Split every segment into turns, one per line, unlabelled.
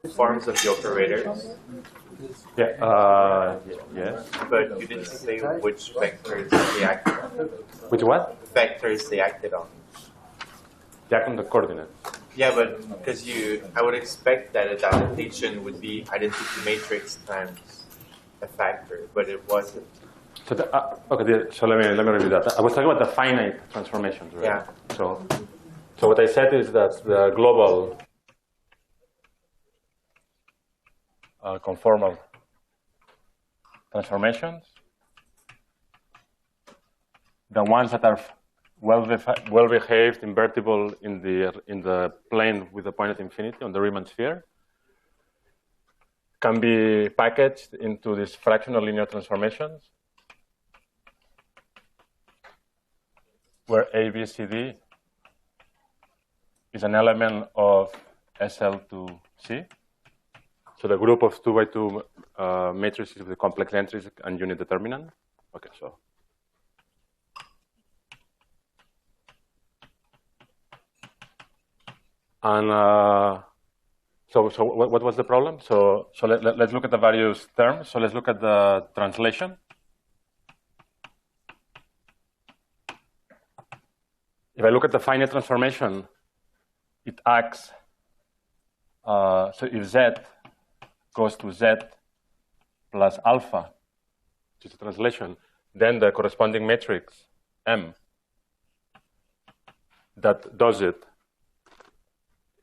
forms of the operators.
Yeah. Yes.
But you didn't say which vectors they acted on.
Which what?
Vectors they acted on.
They act on the coordinates.
Yeah, but because I would expect that a dilatation would be identity matrix times a factor, but it wasn't.
So okay. So let me review that. I was talking about the finite transformations. Right?
Yeah.
So what I said is that the global conformal transformations, the ones that are well behaved, invertible in the plane with the point at infinity on the Riemann sphere, can be packaged into these fractional linear transformations, where A, B, C, D is an element of SL to C. So the group of 2 by 2 matrices with complex entries and unit determinant. Okay, so. And so what was the problem? So let's look at the various terms. So let's look at the translation. If I look at the finite transformation, it acts, so if Z goes to Z plus alpha, which is a translation, then the corresponding matrix M that does it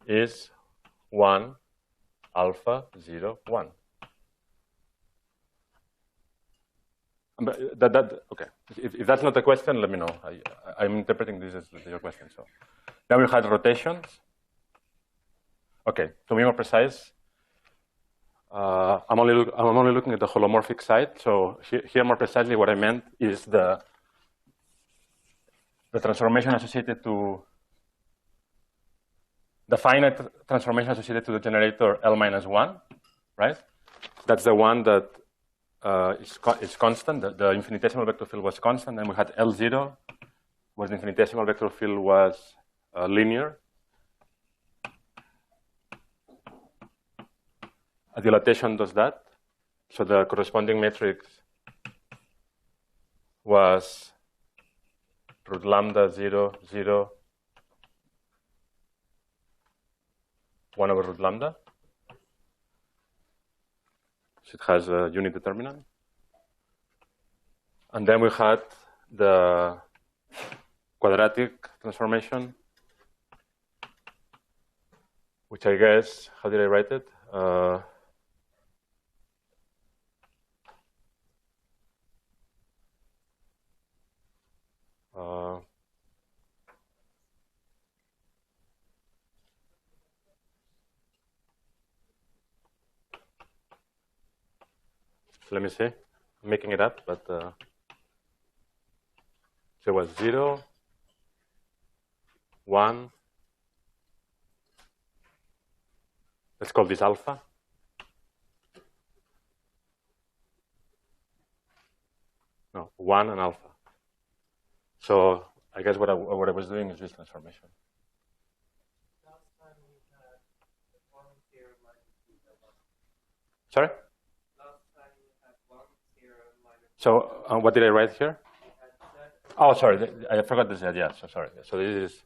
is 1, alpha, 0, 1. But okay. If that's not a question, let me know. I'm interpreting this as your question. So then we had rotations. Okay, to be more precise, I'm only looking at the holomorphic side. So here more precisely, what I meant is the transformation associated to the finite transformation associated to the generator L-1, right? That's the one that is constant. The infinitesimal vector field was constant, and we had L0, where the infinitesimal vector field was linear. A dilatation does that. So the corresponding matrix was root lambda 0, 0, 1 over root lambda. So it has a unit determinant. And then we had the quadratic transformation, which I guess, how did I write it? Let me see. I'm making it up, but so it was 0, 1. Let's call this alpha. No, 1 and alpha. So I guess what I was doing is this transformation.
Last time we had 1 0 minus beta 1.
Sorry?
Last time we had 1 0 minus.
So what did I write here? Oh, sorry, I forgot the Z. Yeah, so sorry. So this is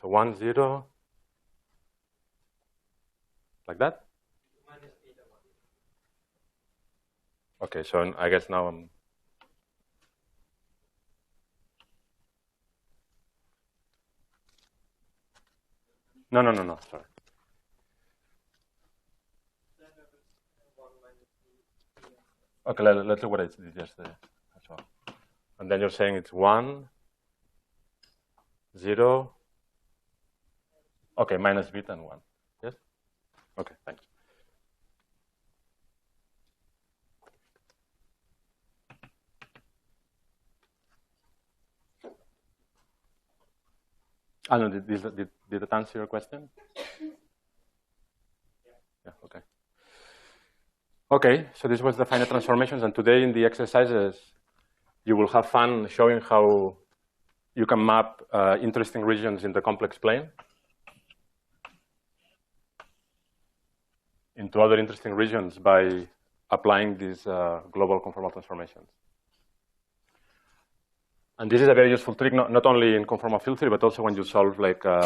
1 0 like that.
Minus beta 1.
Okay, so I guess now I'm. No, sorry. Okay, let's look what I did yesterday. So, and then you're saying it's 1, 0. Okay, minus beta and 1. Yes? Okay, thanks. I don't know, did it answer your question? Yeah, okay. Okay, so this was the finite transformations, and today in the exercises, you will have fun showing how you can map interesting regions in the complex plane. into other interesting regions by applying these global conformal transformations. And this is a very useful trick, not only in conformal field theory, but also when you solve like a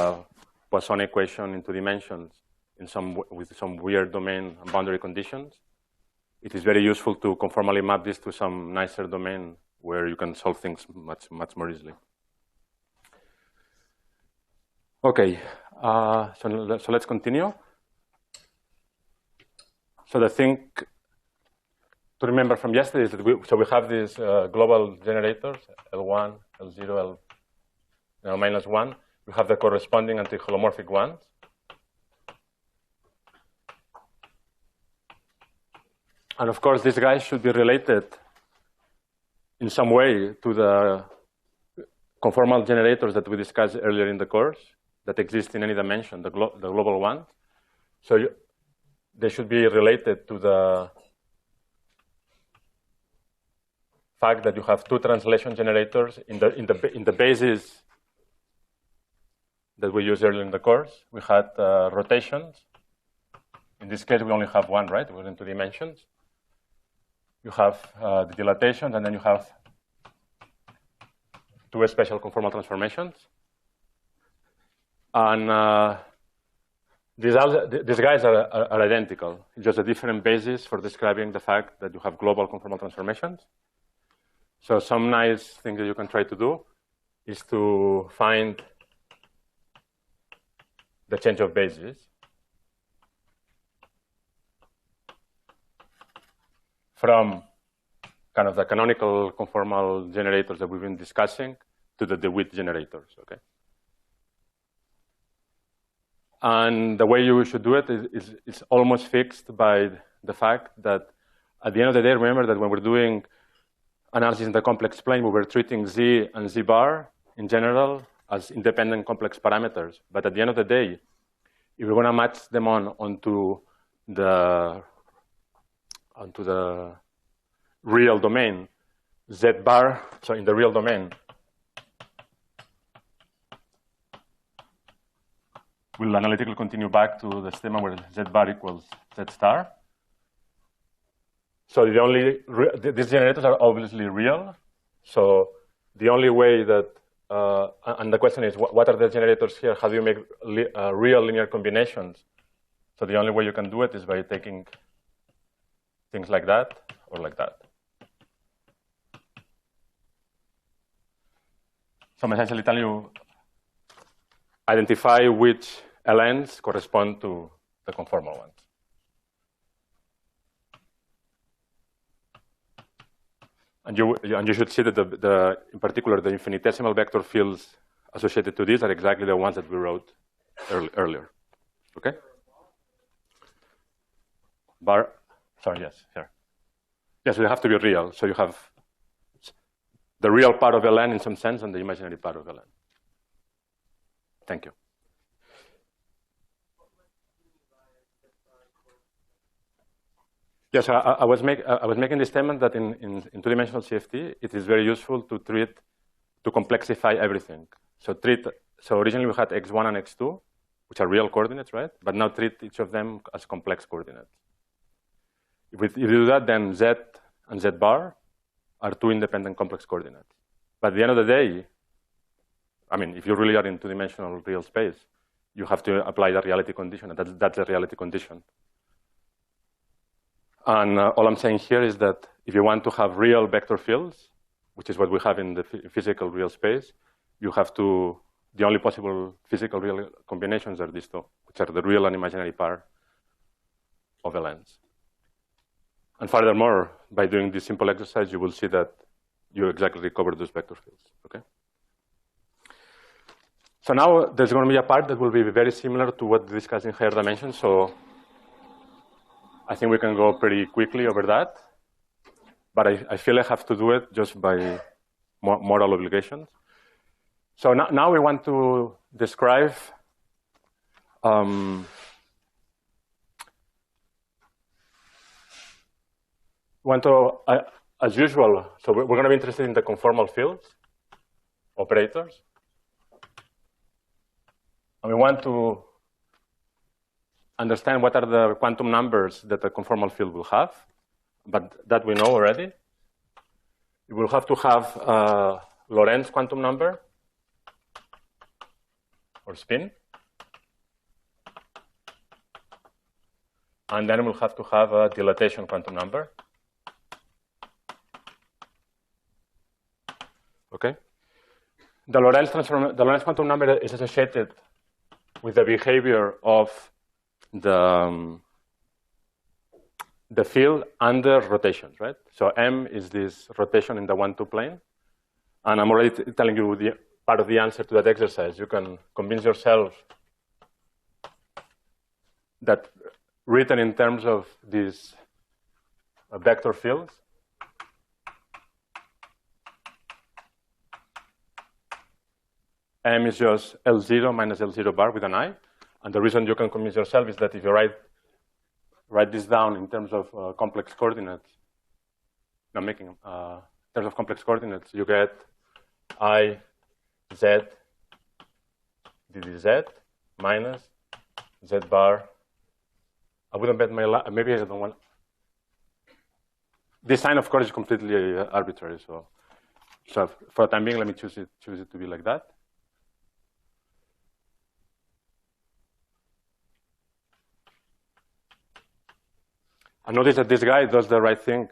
Poisson equation in 2 dimensions with some weird domain and boundary conditions. It is very useful to conformally map this to some nicer domain where you can solve things much more easily. Okay, so let's continue. So the thing to remember from yesterday is that we have these global generators, L1, L0, L minus 1. We have the corresponding anti-holomorphic ones. And of course, these guys should be related in some way to the conformal generators that we discussed earlier in the course that exist in any dimension, the global ones. So they should be related to the fact that you have 2 translation generators in the basis that we used earlier in the course. We had rotations. In this case, we only have 1, right? We're in 2 dimensions. You have the dilatations, and then you have 2 special conformal transformations. And these guys are identical, just a different basis for describing the fact that you have global conformal transformations. So some nice thing that you can try to do is to find the change of basis from kind of the canonical conformal generators that we've been discussing to the DeWitt generators, okay? And the way you should do it is almost fixed by the fact that at the end of the day, remember that when we're doing analysis in the complex plane, we were treating Z and Z bar in general as independent complex parameters. But at the end of the day, if we're going to match them onto the real domain, Z bar, so in the real domain, we'll analytically continue back to the stemma where Z bar equals Z star. So these generators are obviously real. So the only way that, and the question is, what are the generators here? How do you make real linear combinations? So the only way you can do it is by taking things like that or like that. So I'm essentially telling you, identify which LNs correspond to the conformal ones. And you should see that in particular, the infinitesimal vector fields associated to these are exactly the ones that we wrote earlier. Okay? Bar, sorry, yes, here. Yes, they have to be real. So you have the real part of Ln in some sense and the imaginary part of Ln. Thank you. Yes, I was making the statement that in 2-dimensional CFT, it is very useful to complexify everything. So originally we had x1 and x2, which are real coordinates, right? But now treat each of them as complex coordinates. If you do that, then z and z bar are 2 independent complex coordinates. But at the end of the day, I mean, if you really are in 2-dimensional real space, you have to apply the reality condition, and that's the reality condition. And all I'm saying here is that if you want to have real vector fields, which is what we have in the physical real space, you have to, the only possible physical real combinations are these 2, which are the real and imaginary part of Lns. And furthermore, by doing this simple exercise, you will see that you exactly recover those vector fields, okay? So now there's going to be a part that will be very similar to what we discussed in higher dimensions. So I think we can go pretty quickly over that. But I feel I have to do it just by moral obligations. So now we want to describe as usual, so we're going to be interested in the conformal fields, operators. And we want to understand what are the quantum numbers that a conformal field will have, but that we know already. It will have to have a Lorentz quantum number, or spin. And then we'll have to have a dilatation quantum number. Okay? The Lorentz quantum number is associated with the behavior of the field under rotations, right? So M is this rotation in the 1-2 plane. And I'm already telling you the part of the answer to that exercise. You can convince yourself that written in terms of these vector fields, M is just L0 minus L0 bar with an I. And the reason you can convince yourself is that if you write this down in terms of complex coordinates, in terms of complex coordinates, you get I, Z, dz minus Z bar. I wouldn't bet my maybe I don't want. This sign, of course, is completely arbitrary. So for the time being, let me choose it to be like that. And notice that this guy does the right thing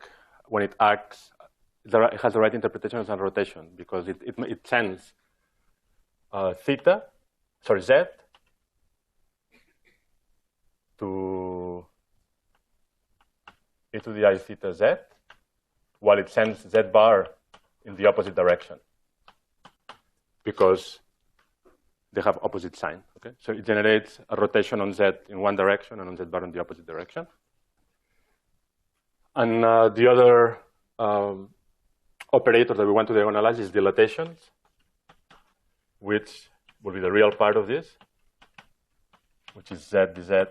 when it acts. It has the right interpretations and rotation because it sends Z to e to the I theta Z, while it sends Z bar in the opposite direction because they have opposite sign. Okay, so it generates a rotation on Z in one direction and on Z bar in the opposite direction. And the other operator that we want to diagonalize is dilatations, which will be the real part of this, which is Z dz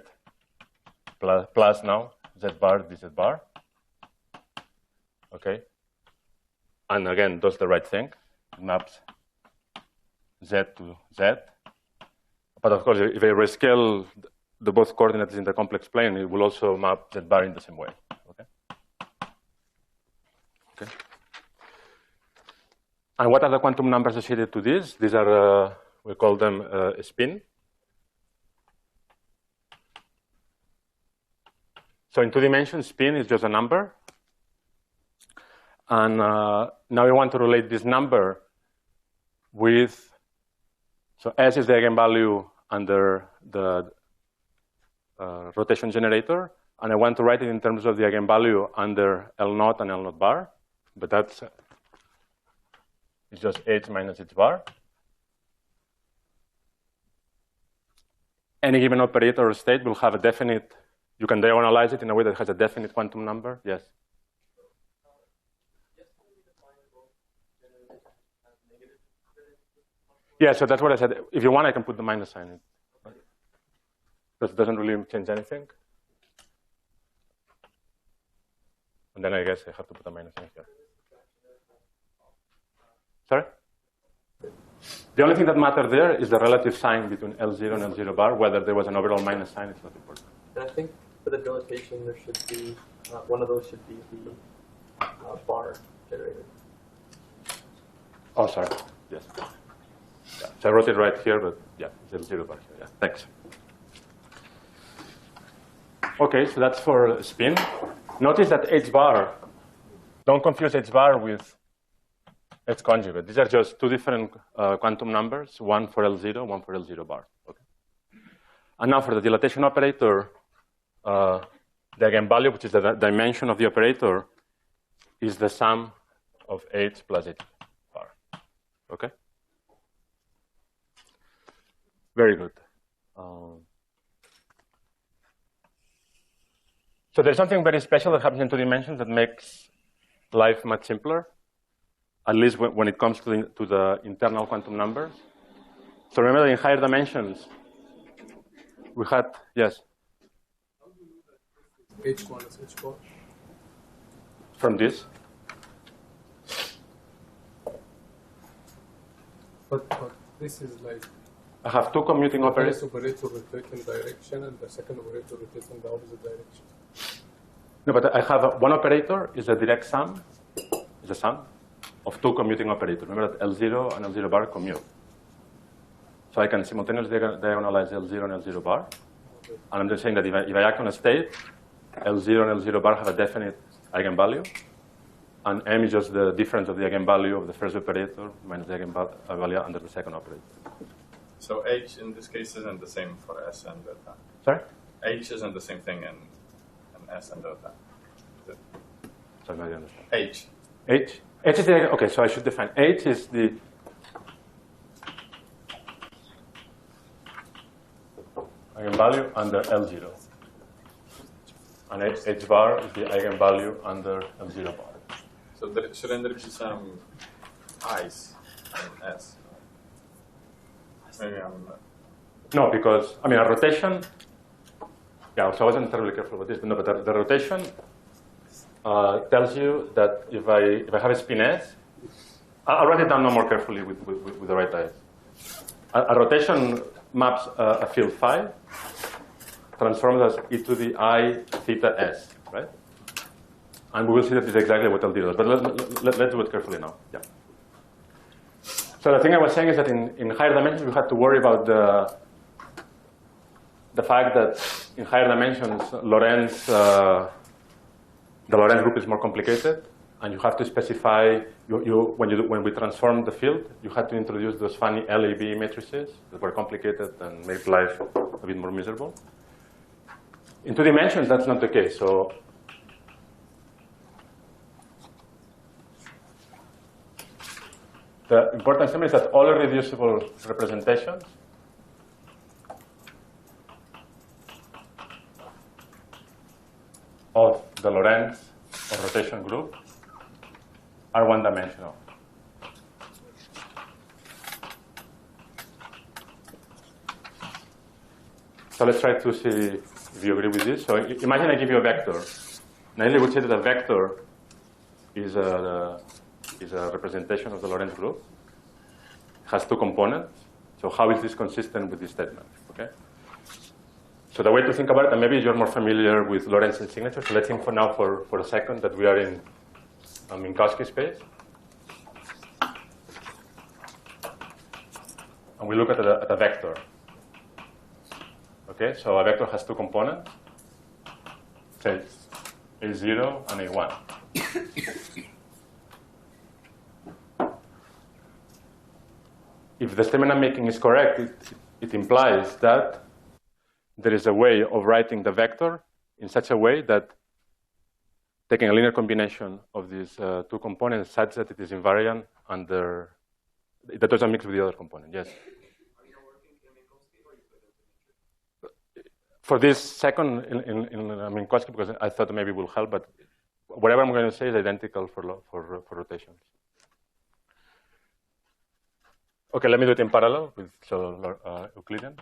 plus now Z bar dz bar. Okay, and again does the right thing, it maps Z to Z. But of course, if I rescale the both coordinates in the complex plane, it will also map Z bar in the same way. Okay. Okay. And what are the quantum numbers associated to this? These are, we call them a spin. So in 2 dimensions, spin is just a number. And now we want to relate this number with, so S is the eigenvalue under the rotation generator. And I want to write it in terms of the eigenvalue under L0 and L0 bar. But that's it's just H minus H bar. Any given operator or state will have a definite, you can diagonalize it in a way that has a definite quantum number. Yes? Yeah, so that's what I said. If you want, I can put the minus sign in. Because it doesn't really change anything. And then I guess I have to put a minus sign here. Sorry? The only thing that matters there is the relative sign between L0 and L0 bar. Whether there was an overall minus sign is not important.
And I think for the dilatation, there should be, one of those should be the bar generator.
Oh, sorry. Yes. Yeah. So I wrote it right here, but yeah, it's L0 bar here. Yeah. Thanks. Okay, so that's for spin. Notice that H bar, don't confuse H bar with H conjugate. These are just 2 different quantum numbers, one for L0, one for L0 bar. Okay. And now for the dilatation operator, the eigenvalue, which is the dimension of the operator, is the sum of H plus H bar. Okay? Very good. So there's something very special that happens in 2 dimensions that makes life much simpler, at least when it comes to the internal quantum numbers. So remember, in higher dimensions, we had, yes?
H minus H bar.
From this?
But this is like
I have two commuting
The
operators.
first operator rotates in direction, and the second operator rotates in the opposite direction.
No, but I have one operator is a direct sum, is a sum of two commuting operators. Remember that L0 and L0 bar commute. So I can simultaneously diagonalize L0 and L0 bar. And I'm just saying that if I act on a state, L0 and L0 bar have a definite eigenvalue. And M is just the difference of the eigenvalue of the first operator minus the eigenvalue under the second operator.
So H in this case isn't the same for S and delta.
Sorry?
H isn't the same thing in S and delta.
Sorry, I don't understand.
H.
H? H is the, okay, so I should define. H is the eigenvalue under L0. And H bar is the eigenvalue under L0 bar.
So shouldn't there be some I's in S? Maybe I'm not.
No, because, I mean, a rotation, yeah, so I wasn't terribly careful with this, but no, but the rotation tells you that if I have a spin S, I'll write it down no more carefully with the right eyes. A rotation maps a field phi, transforms as e to the I theta S, right? And we will see that it's exactly what L0 does. But let's do it carefully now. Yeah. So the thing I was saying is that in higher dimensions, we had to worry about the fact that in higher dimensions, the Lorentz group is more complicated, and you have to specify when we transform the field, you had to introduce those funny LAB matrices that were complicated and made life a bit more miserable. In 2 dimensions, that's not the case. So the important thing is that all irreducible representations of the Lorentz or rotation group are one-dimensional. So let's try to see if you agree with this. So imagine I give you a vector. Nailey would say that a vector is a representation of the Lorentz group. It has 2 components. So how is this consistent with this statement? Okay. So the way to think about it, and maybe you're more familiar with Lorentzian signatures. So let's think for a second that we are in Minkowski space. And we look at a vector. Okay, so a vector has 2 components. Say A0 and A1. If the statement I'm making is correct, it implies that there is a way of writing the vector in such a way that taking a linear combination of these 2 components such that it is invariant under, that doesn't mix with the other component. Yes?
Are you working in Minkowski or you put it in?
For this second in Minkowski, because I thought maybe it will help, but whatever I'm going to say is identical for rotations. Okay, let me do it in parallel with Euclidean.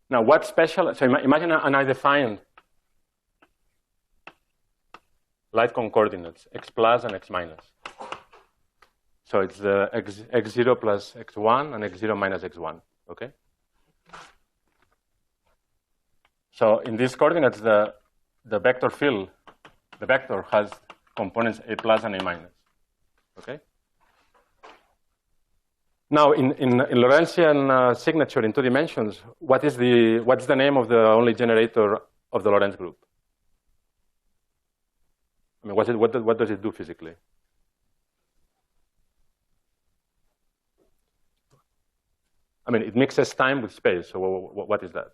Now, what's special? So imagine I define light cone coordinates, x plus and x minus. So it's the x0 plus x1 and x0 minus x1, okay? So in these coordinates, the vector field, the vector has components a plus and a minus, okay? Now, in Lorentzian signature in 2 dimensions, what's the name of the only generator of the Lorentz group? I mean, what does it do physically? I mean, it mixes time with space. So what is that?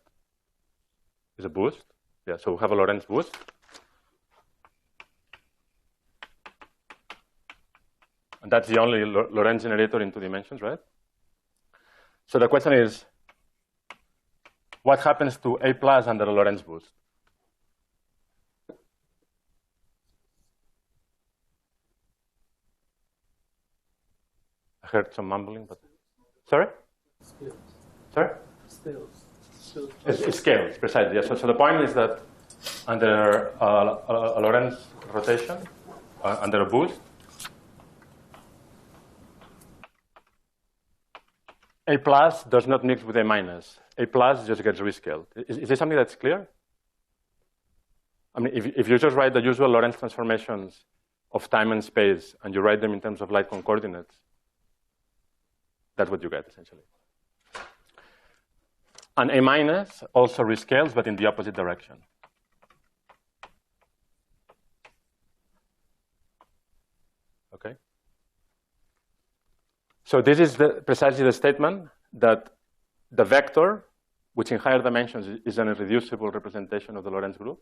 It's a boost. Yeah. So we have a Lorentz boost. And that's the only Lorentz generator in 2 dimensions, right? So the question is, what happens to A plus under a Lorentz boost? I heard some mumbling, but sorry?
Scales.
Sorry?
Scales.
It scales, precisely. Yeah. So the point is that under a Lorentz rotation under a boost. A plus does not mix with A minus. A plus just gets rescaled. Is this something that's clear? I mean, if you just write the usual Lorentz transformations of time and space, and you write them in terms of light cone coordinates, that's what you get, essentially. And A minus also rescales, but in the opposite direction. Okay? So this is precisely the statement that the vector, which in higher dimensions is an irreducible representation of the Lorentz group,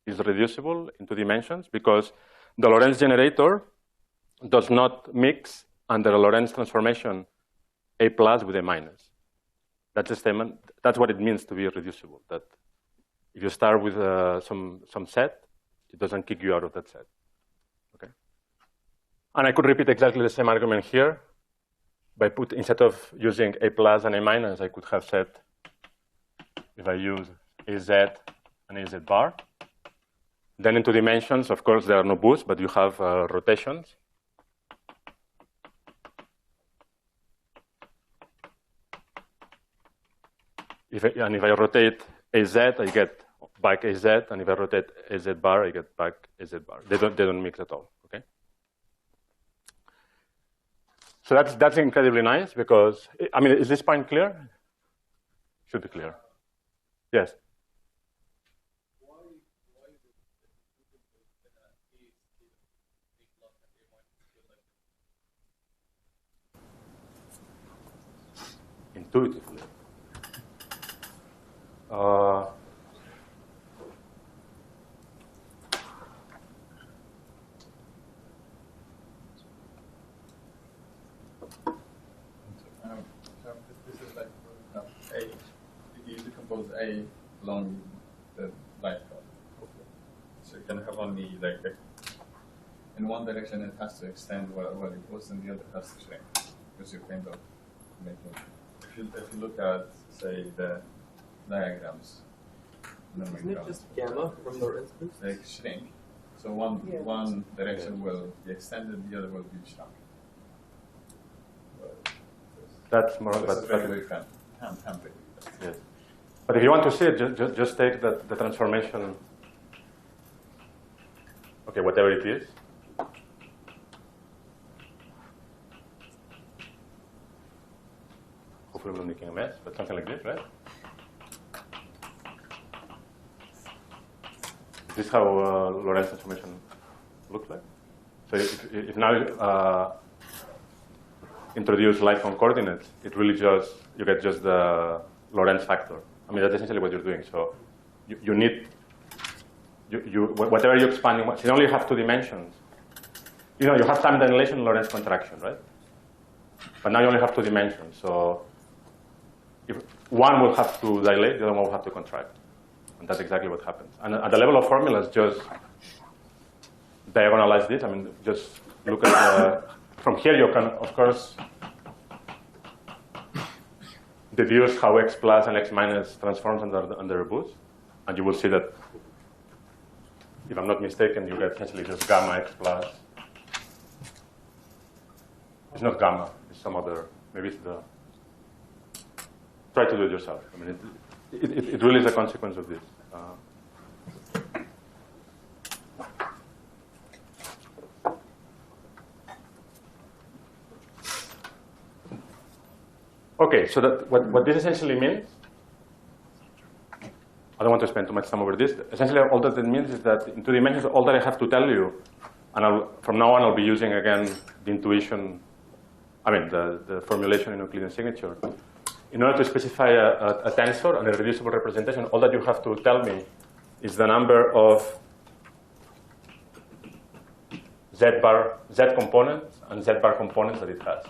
is reducible into dimensions because the Lorentz generator does not mix under a Lorentz transformation A plus with A minus. That's a statement. That's what it means to be irreducible. That if you start with some set, it doesn't kick you out of that set. Okay. And I could repeat exactly the same argument here. Instead of using A plus and A minus, I could have said, if I use AZ and AZ bar, then into dimensions, of course, there are no boosts, but you have rotations. If I rotate AZ, I get back AZ, and if I rotate AZ bar, I get back AZ bar. They don't mix at all. Okay. So that's incredibly nice because I mean, is this point clear? Should be clear. Yes. Intuitively.
This is like A. You decompose A along the light cone. Okay. So you can have only like in one direction it has to extend while it goes, and the other has to shrink. Because you kind of making. If you look at say the diagrams.
Isn't it just gamma from the Lorentz boost?
They shrink. So one direction will be extended, the other will be shrunk.
That's more.
This is very handy.
Yes. But if you want to see it, just take the transformation. Okay, whatever it is. Hopefully, I'm not making a mess, but something like this, right? This is how Lorentz transformation looks like. So if now introduce light cone coordinates, it really you get just the Lorentz factor. I mean, that's essentially what you're doing. So you need whatever you're expanding. You only have 2 dimensions. You know, you have time dilation, Lorentz contraction, right? But now you only have 2 dimensions. So if one will have to dilate, the other one will have to contract. And that's exactly what happens. And at the level of formulas, just diagonalize this. I mean, just look at from here you can, of course, deduce how X plus and X minus transforms under a boost. And you will see that, if I'm not mistaken, you get essentially just gamma X plus. It's not gamma, it's some other, maybe it's the, try to do it yourself. I mean, it really is a consequence of this. Okay, so that what this essentially means, I don't want to spend too much time over this. Essentially, all that it means is that in 2 dimensions, all that I have to tell you, and from now on, I'll be using again the intuition, I mean, the formulation in Euclidean signature. In order to specify a tensor and a reducible representation, all that you have to tell me is the number of Z components and Z bar components that it has.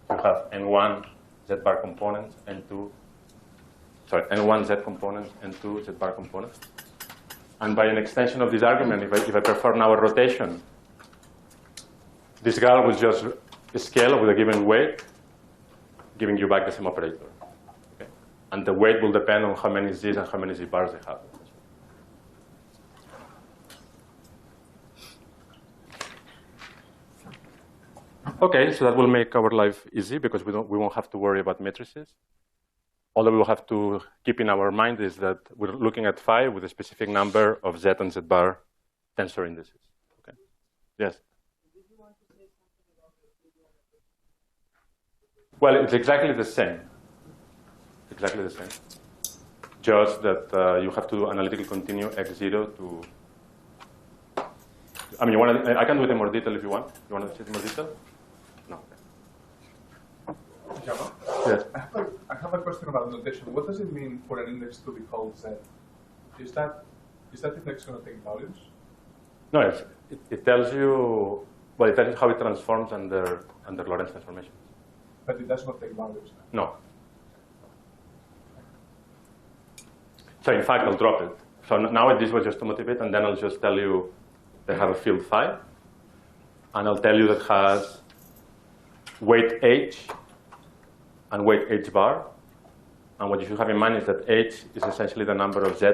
You have N1 Z bar components, N1 Z components, N2 Z bar components. And by an extension of this argument, if I perform now a rotation, this guy will just scale with a given weight, giving you back the same operator. Okay? And the weight will depend on how many Z's and how many Z bars they have. Okay, so that will make our life easy because we won't have to worry about matrices. All that we will have to keep in our mind is that we're looking at phi with a specific number of z and z bar tensor indices. Okay. Yes. Well, it's exactly the same. Exactly the same. Just that you have to do analytical continue x0 to. I mean, I can do it in more detail if you want. You want to see it in more detail? No.
Java?
Yes.
I have a question about notation. What does it mean for an index to be called Z? Is that index going to take values?
No, it tells you, well, it tells you how it transforms under Lorentz transformations.
But it does not take values.
No. So in fact, I'll drop it. So now this was just to motivate, and then I'll just tell you they have a field phi, and I'll tell you that has weight h and weight h bar. And what you should have in mind is that h is essentially the number of z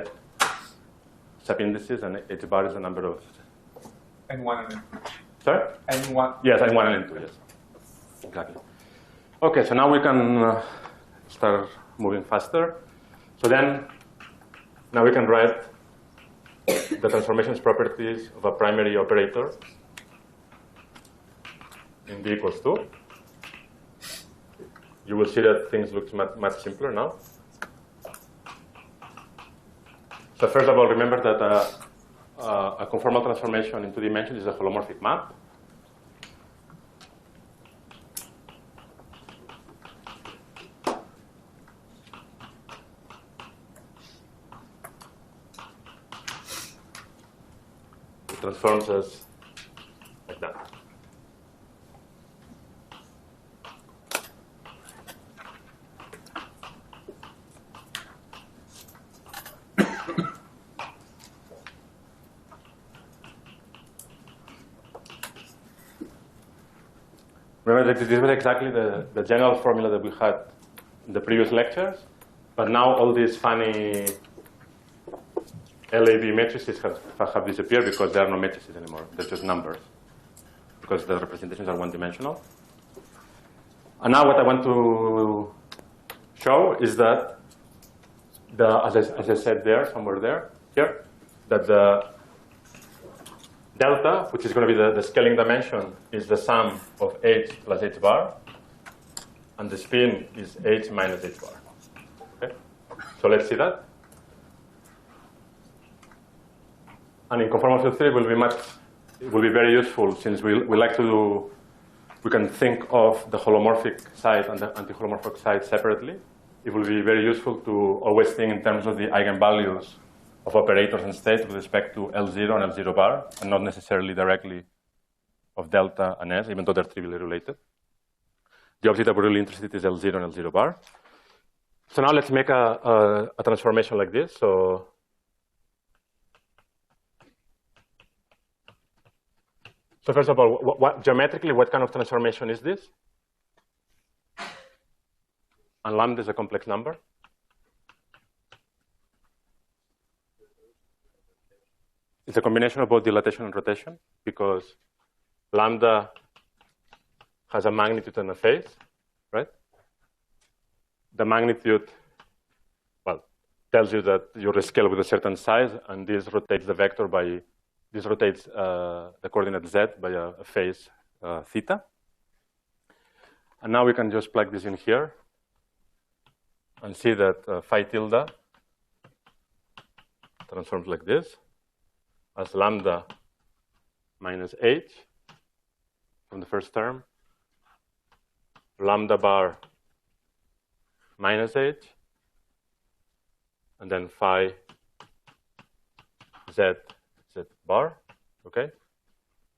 subindices, and h bar is the number of.
N1 and N2.
Sorry?
N1.
Yes, N1 and N2, yes. Exactly. Okay, so now we can start moving faster. So then, now we can write the transformations properties of a primary operator in B equals 2. You will see that things look much simpler now. So first of all, remember that a conformal transformation in 2 dimensions is a holomorphic map. It transforms as like that. Remember that this was exactly the general formula that we had in the previous lectures, but now all these funny LAB matrices have disappeared because there are no matrices anymore. They're just numbers, because the representations are one-dimensional. And now what I want to show is that, as I said there, somewhere there, here, that the delta, which is going to be the scaling dimension, is the sum of h plus h bar, and the spin is h minus h bar. Okay? So let's see that. And in conformal field theory, it will be very useful, since we like to do, we can think of the holomorphic side and the anti-holomorphic side separately. It will be very useful to always think in terms of the eigenvalues of operators and states with respect to L0 and L0 bar, and not necessarily directly of delta and S, even though they're trivially related. The object that we're really interested in is L0 and L0 bar. So now let's make a transformation like this. So first of all, geometrically, what kind of transformation is this? And lambda is a complex number. It's a combination of both dilatation and rotation, because lambda has a magnitude and a phase, right? The magnitude, well, tells you that you're a scale with a certain size, and this rotates the vector by, this rotates the coordinate z by a phase theta. And now we can just plug this in here and see that phi tilde transforms like this, as lambda minus h from the first term, lambda bar minus h, and then phi z bar, okay?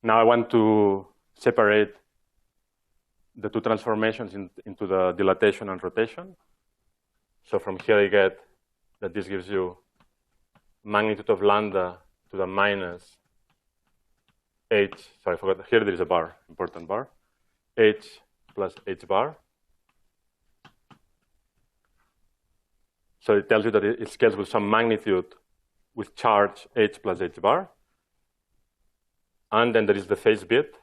Now I want to separate the two transformations into the dilatation and rotation. So from here I get that this gives you magnitude of lambda to the minus h, sorry, I forgot, here there is a bar, important bar, h plus h bar. So it tells you that it scales with some magnitude with charge h plus h bar. And then there is the phase bit.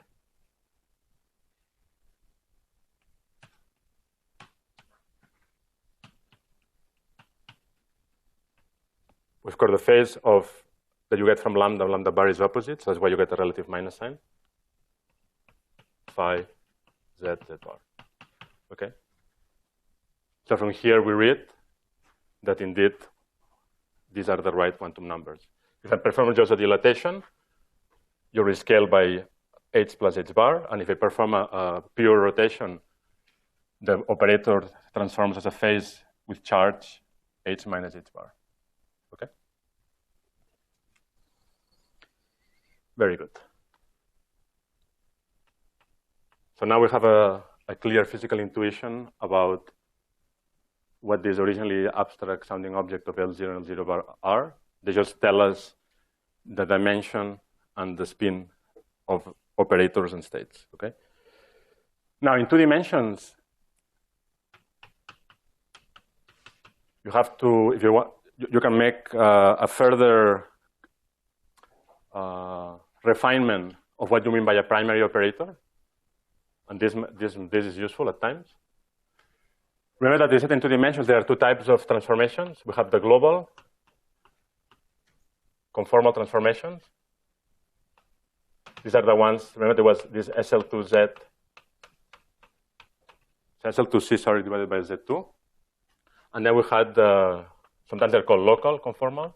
the phase of that you get from lambda bar is opposite, so that's why you get a relative minus sign. Phi, z, z bar. Okay? So from here we read that indeed these are the right quantum numbers. If I perform just a dilatation, you rescale by h plus h bar, and if I perform a pure rotation, the operator transforms as a phase with charge h minus h bar. Okay? Very good. So now we have a clear physical intuition about what this originally abstract sounding object of L0 and L0 bar are. They just tell us the dimension and the spin of operators and states. Okay? Now in 2 dimensions, you have to, if you want, you can make a further refinement of what you mean by a primary operator. And this is useful at times. Remember that in 2 dimensions, there are 2 types of transformations. We have the global conformal transformations. These are the ones, remember there was this SL2Z, SL2C, sorry, divided by Z2. And then we had, sometimes they're called local conformal.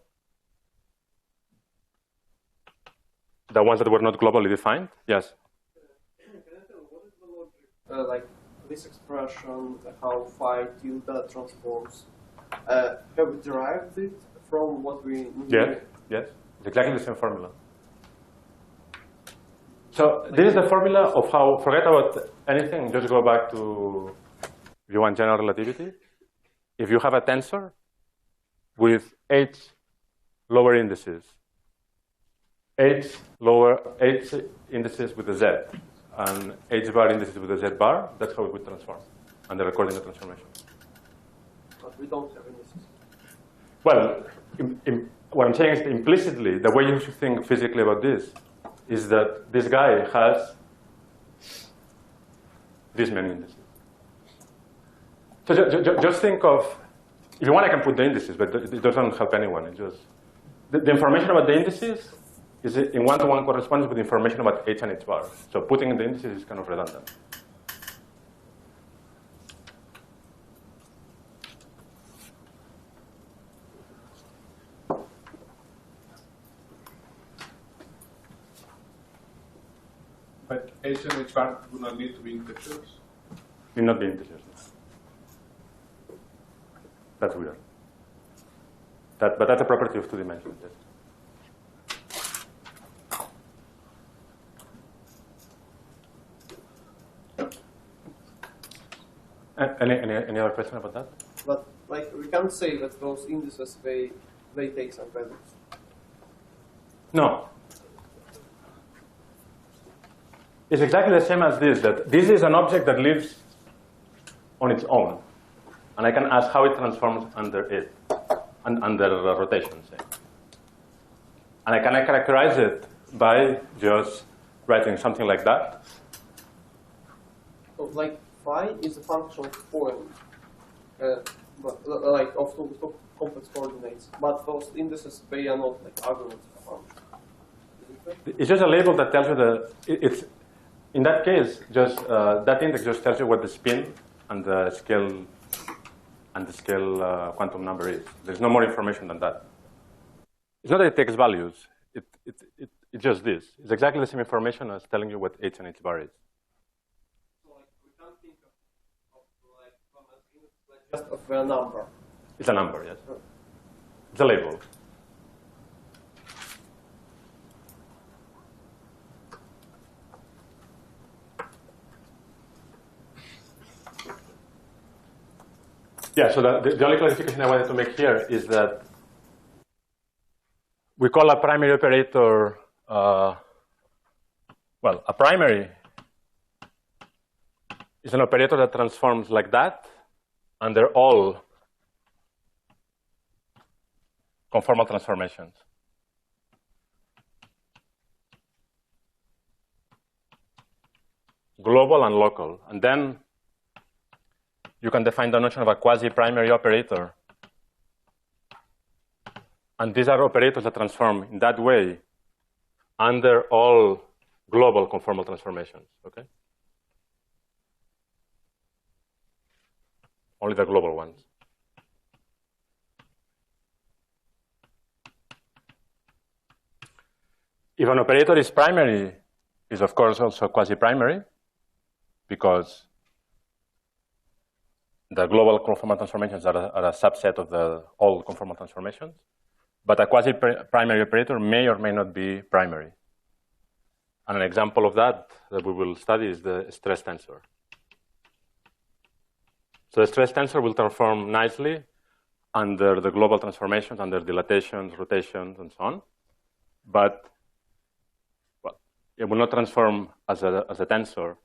The ones that were not globally defined, yes?
Like this expression, how phi tilde transforms, have we derived it from what we knew?
Yes, yes. It's exactly the same formula. So this is the formula of how, forget about anything, just go back to, if you want general relativity. If you have a tensor with h lower indices, h indices with the z, and h bar indices with the z bar, that's how we would transform under the coordinate transformation.
But we don't have indices.
Well, what I'm saying is implicitly, the way you should think physically about this is that this guy has this many indices. So just think of, if you want, I can put the indices, but it doesn't help anyone. It just, the information about the indices is in one-to-one correspondence with information about h and h bar. So putting in the indices is kind of redundant.
But h and h bar do not need to be integers.
Need not be integers. That's weird. But that's a property of 2 dimensions. Yes. Any other question about that?
But like we can't say that those indices they take some values.
No. It's exactly the same as this, that this is an object that lives on its own. And I can ask how it transforms under it, under rotation, say. And I can characterize it by just writing something like that.
So like phi is a function of point, like of 2 complex coordinates. But those indices they are not like arguments of a function.
It's just a label that tells you it's in that case just that index just tells you what the spin and the scale quantum number is. There's no more information than that. It's not that it takes values. It's just this. It's exactly the same information as telling you what h and h bar is.
So like we can't think of like from an index like just of a number.
It's a number, yes. It's a label. Yeah, so the only clarification I wanted to make here is that we call a primary operator, well, a primary is an operator that transforms like that under all conformal transformations. Global and local. And then you can define the notion of a quasi-primary operator And these are operators that transform in that way under all global conformal transformations, okay? Only the global ones. If an operator is primary, is of course also quasi-primary, because the global conformal transformations are a subset of the all conformal transformations. But a quasi-primary operator may or may not be primary. And an example of that we will study is the stress tensor. So the stress tensor will transform nicely under the global transformations, under dilatations, rotations, and so on. But it will not transform as a tensor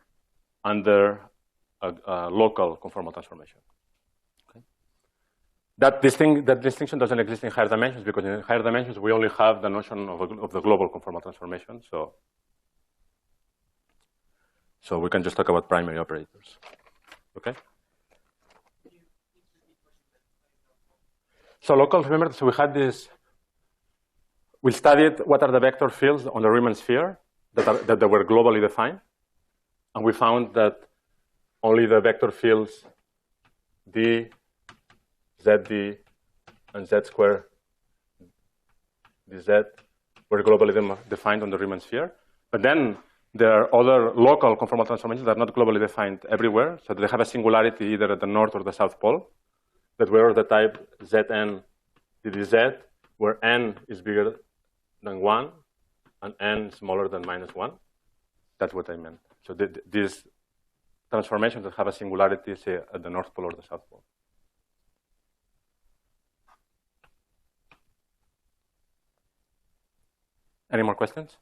under a local conformal transformation. Okay? That distinction doesn't exist in higher dimensions, because in higher dimensions we only have the notion of the global conformal transformation. So we can just talk about primary operators. Okay? So local, remember, so we had this, we studied what are the vector fields on the Riemann sphere that were globally defined. And we found that only the vector fields d, zd, and z square dz were globally defined on the Riemann sphere. But then there are other local conformal transformations that are not globally defined everywhere. So they have a singularity either at the north or the south pole that were of the type Zn ddz, where n is bigger than 1 and n smaller than -1. That's what I meant. So these transformations that have a singularity, say, at the north pole or the south pole. Any more questions?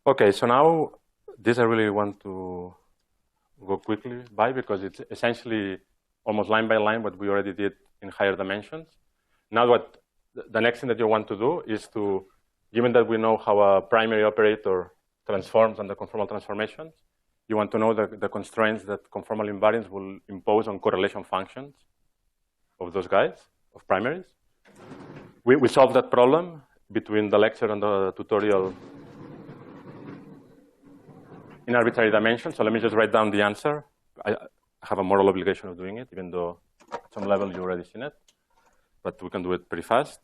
Okay, so now this I really want to go quickly by, because it's essentially almost line by line what we already did in higher dimensions. Now what the next thing that you want to do is to, given that we know how a primary operator transforms under conformal transformations, you want to know the constraints that conformal invariance will impose on correlation functions of those guys, of primaries. We solved that problem between the lecture and the tutorial in arbitrary dimensions. So let me just write down the answer. I have a moral obligation of doing it, even though at some level you've already seen it. But we can do it pretty fast.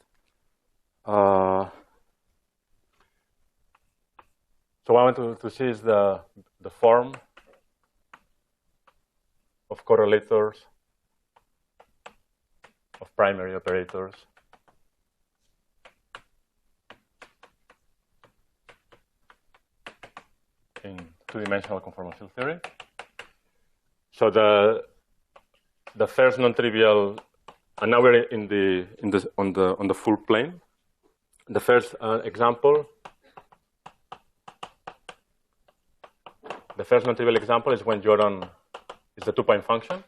So what I want to see is the form of correlators of primary operators in two-dimensional conformal field theory. So the first non-trivial, and now we're on the full plane. The first example, the first non-trivial example is when you're on, is the two-point function,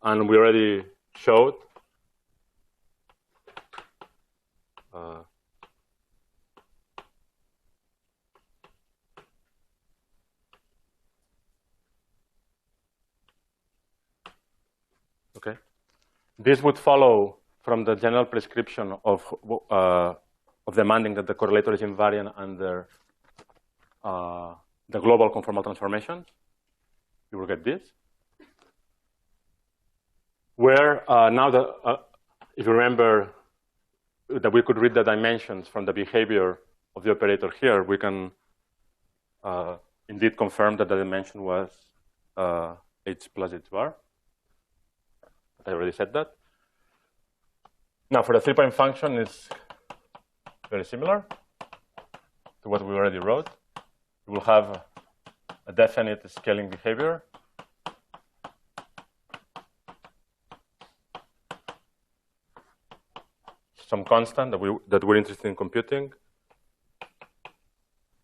and we already showed okay. This would follow from the general prescription of demanding that the correlator is invariant under the global conformal transformations. You will get this. Where now, if you remember that we could read the dimensions from the behavior of the operator here, we can indeed confirm that the dimension was h plus h bar. I already said that. Now, for the three-point function, it's very similar to what we already wrote. We will have a definite scaling behavior. Some constant that we're interested in computing.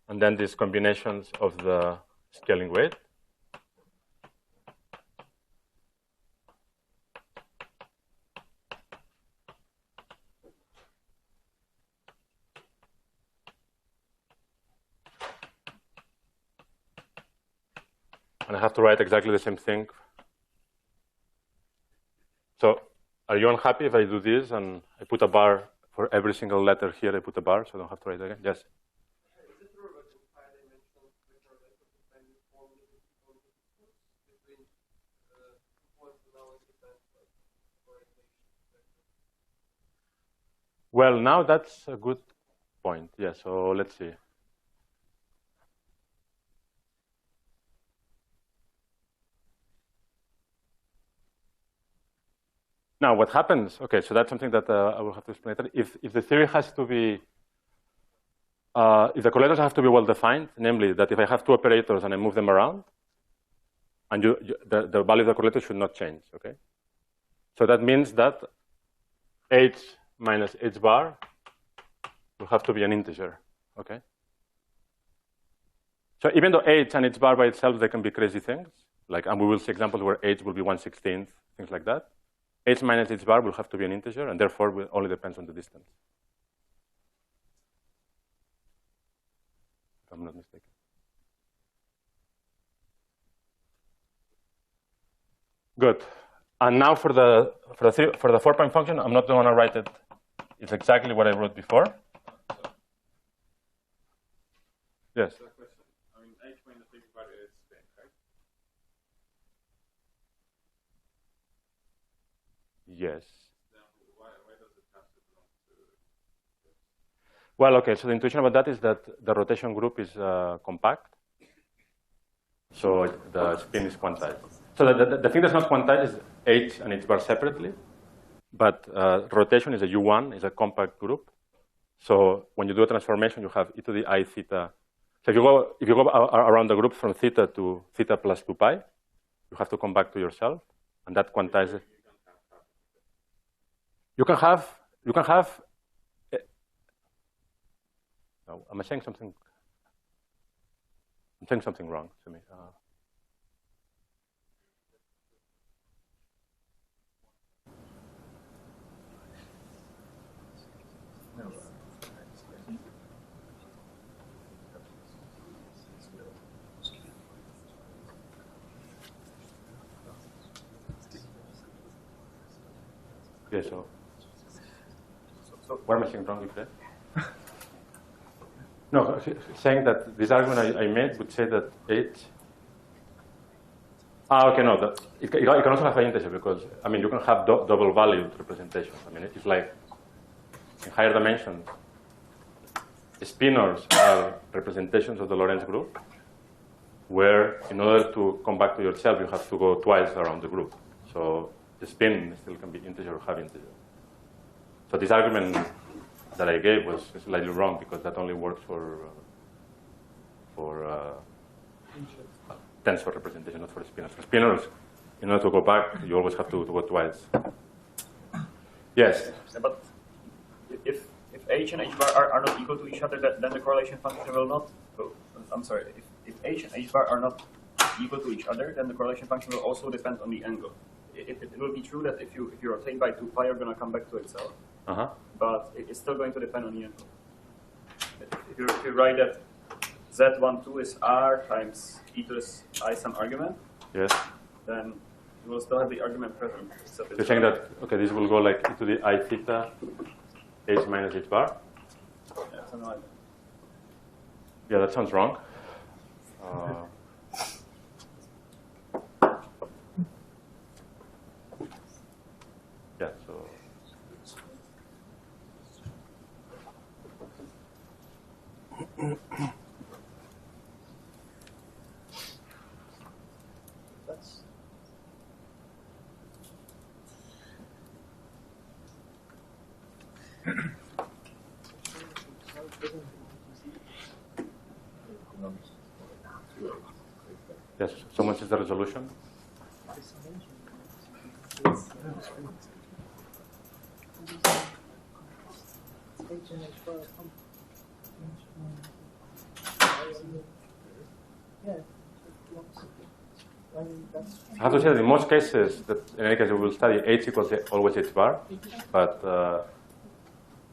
And then these combinations of the scaling weight. And I have to write exactly the same thing. So Are you unhappy if I do this and I put a bar for every single letter here? I put a bar, so I don't have to write it again. Yes.
Is it true that in high-dimensional vector letters, when you form the difference between points without depends orientation vector?
Well, now that's a good point. Yeah. So let's see. Now, what happens? Okay, so that's something that I will have to explain later. If the theory has to be, if the correlators have to be well defined, namely that if I have two operators and I move them around, and the value of the correlator should not change. Okay, so that means that h minus h bar will have to be an integer. Okay. So even though h and h bar by itself, they can be crazy things. Like, and we will see examples where h will be 1/16, things like that. H minus h bar will have to be an integer, and therefore will only depends on the distance. If I'm not mistaken. Good. And now for the 4-point function, I'm not going to write it. It's exactly what I wrote before. Yes.
So question. I mean, h minus h bar is spin, right?
Yes.
Then why does it have to belong to?
Well, okay. So the intuition about that is that the rotation group is compact. So the spin is quantized. So the thing that's not quantized is h and h bar separately, but rotation is a U1, is a compact group. So when you do a transformation, you have e to the I theta. So if you go around the group from theta to theta plus 2 pi, you have to come back to yourself, and that quantizes. You can have. No, am I saying something? I'm saying something wrong to me. Yeah, so what am I saying wrong with that? No, saying that this argument I made would say that h. Okay, no, it can also have an integer because, I mean, you can have double valued representations. I mean, it's like in higher dimensions, spinors are representations of the Lorentz group, where in order to come back to yourself, you have to go twice around the group. So the spin still can be integer or half integer. So this argument that I gave was slightly wrong because that only works for tensor representation, not for spinors. For spinors, in order to go back, you always have to go twice. Yes?
But if h and h bar are not equal to each other, then the correlation function will not. I'm sorry. If h and h bar are not equal to each other, then the correlation function will also depend on the angle. It will be true that if you rotate by 2 pi, you're going to come back to itself. But it's still going to depend on the angle. If you write that Z12 is R times e to this I some argument,
yes,
then you will still have the argument present.
You're saying that, okay, this will go like e to the I theta h minus h bar?
Yeah, something like that.
Yeah, that sounds wrong. Yeah, so. Yes, someone says the resolution. I have to say that in most cases, that in any case we will study h equals always h bar, but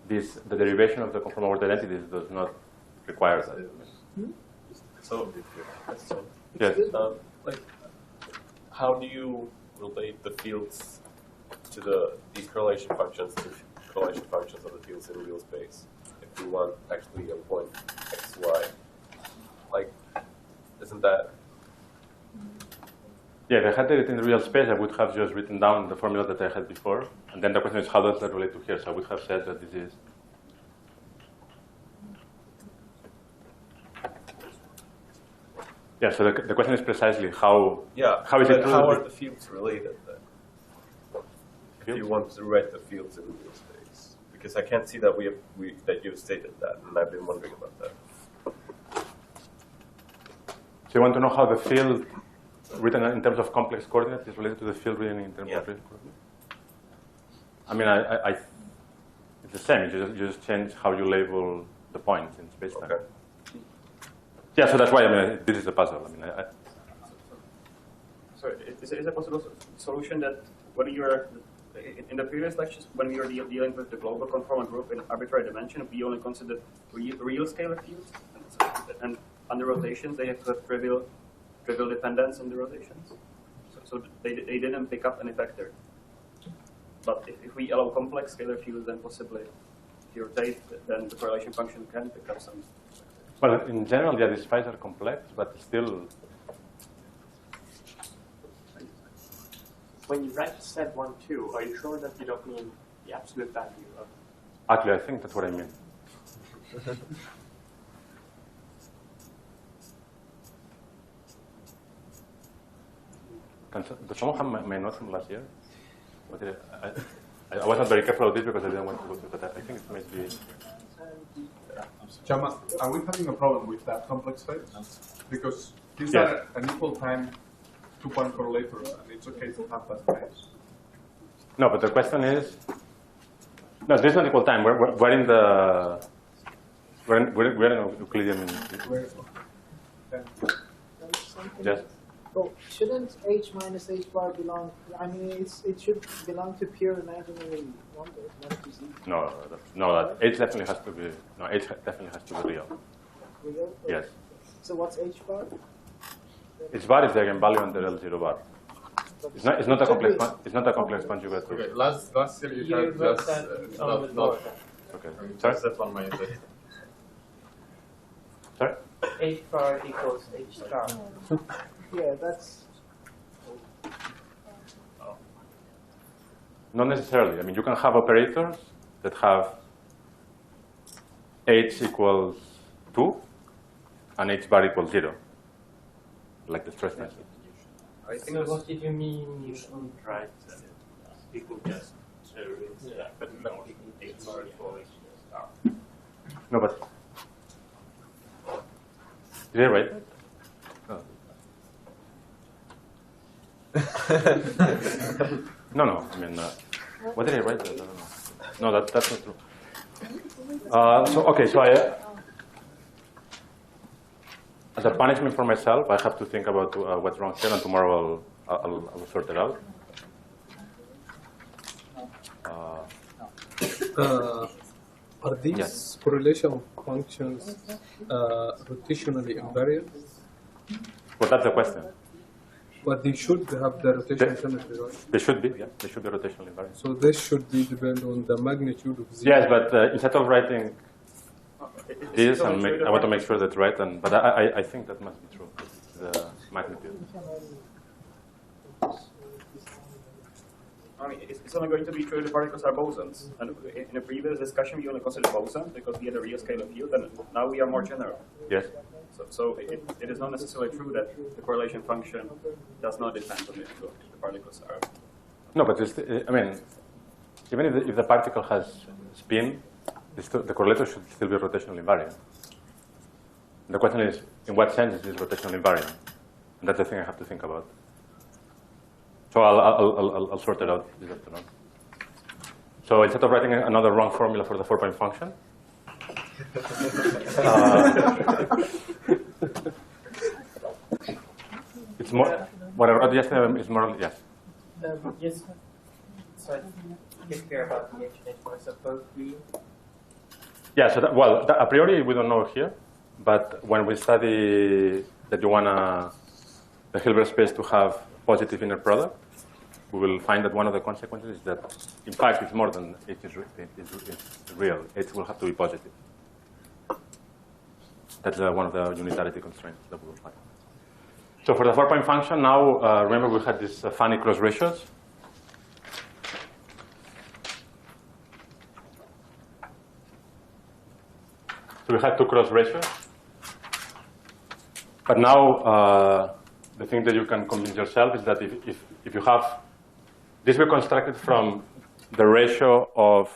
the derivation of the conformal ordered identities does not require that.
So,
Yes.
like, how do you relate the fields to
these correlation functions to correlation functions of the fields in real space. If we want actually a point x, y, like, isn't that?
Yeah, if I had it in real space, I would have just written down the formula that I had before. And then the question is, how does that relate to here? So I would have said that this is. Yeah, so the question is precisely how.
Yeah,
how is it
how are the fields related then? If you want to write the fields in real space, because I can't see that that you've stated that, and I've been wondering about that.
So you want to know how the field written in terms of complex coordinates is related to the field written in terms of real coordinates? I mean, it's the same. You just change how you label the points in space-time.
Okay.
Yeah, so that's why, I mean, this is a puzzle. I mean,
So is it a possible solution that when you're, in the previous lectures, when we were dealing with the global conformal group in arbitrary dimension, we only considered real scalar fields, and under rotations, they have to have trivial dependence on the rotations. So they didn't pick up any vector. But if we allow complex scalar fields, then possibly if you rotate, then the correlation function can pick up some.
well, in general, yeah, these phi's are complex, but still.
When you write set 1, 2, are you sure that you don't mean the absolute value of?
Actually, I think that's what I mean. Does someone have my notes from last year? I wasn't very careful of this because I didn't want to go through that. I think it might be.
Jaume, are we having a problem with that complex phase? Because these
Yes.
are an equal time two-point correlators, and it's okay to have that phase.
No, but the question is. No, this is not equal time. We're in the. We're in Euclidean. Yes.
So shouldn't H minus H bar belong? I mean, it should belong to pure imaginary numbers, not to Z.
No, that H definitely has to be. No, H definitely has to be real.
Real?
Yes.
So what's H bar?
H bar is the eigenvalue under L0 bar. It's not a complex. It's not a complex conjugate.
Okay, last year you
You
had
wrote
just
that on the board.
Okay.
sorry,
Sorry.
that on my side.
Sorry.
H bar equals H star.
Yeah, that's.
Not necessarily. I mean, you can have operators that have H equals 2 and H bar equals 0, like the stress tensor.
I think
So what did you mean you shouldn't write equal just but no, H bar equals H star?
No, but did I write it? No. I mean, what did I write? There? No, that's not true. So as a punishment for myself, I have to think about what's wrong here, and tomorrow I'll sort it out.
Are these correlation functions rotationally invariant?
Well, that's the question.
But they should have the rotation symmetry, right?
They should be, yeah. They should be rotational invariant.
So this should be depend on the magnitude of Z.
Yes, but instead of writing this, I want to make sure that's right. But I think that must be true. The magnitude.
I mean, it's only going to be true if the particles are bosons. And in a previous discussion, we only considered bosons because we had a real scalar field, and now we are more general.
Yes.
So it is not necessarily true that the correlation function does not depend on if the particles are.
No, but I mean, even if the particle has spin, the correlator should still be rotationally invariant. The question is, in what sense is this rotationally invariant? And that's the thing I have to think about. So I'll sort it out this afternoon. So instead of writing another wrong formula for the 4-point function, it's more. What I wrote yesterday is more. Yes.
Yes. So I get clear about the H and H bars of both B.
Yeah. So a priori we don't know here, but when we study that you wanna the Hilbert space to have positive inner product, we will find that one of the consequences is that, in fact, it's more than h is real. H will have to be positive. That's one of the unitarity constraints that we will find. So for the 4-point function, now remember we had these funny cross ratios. So we had 2 cross ratios. But now the thing that you can convince yourself is that if you have this, we constructed from the ratio of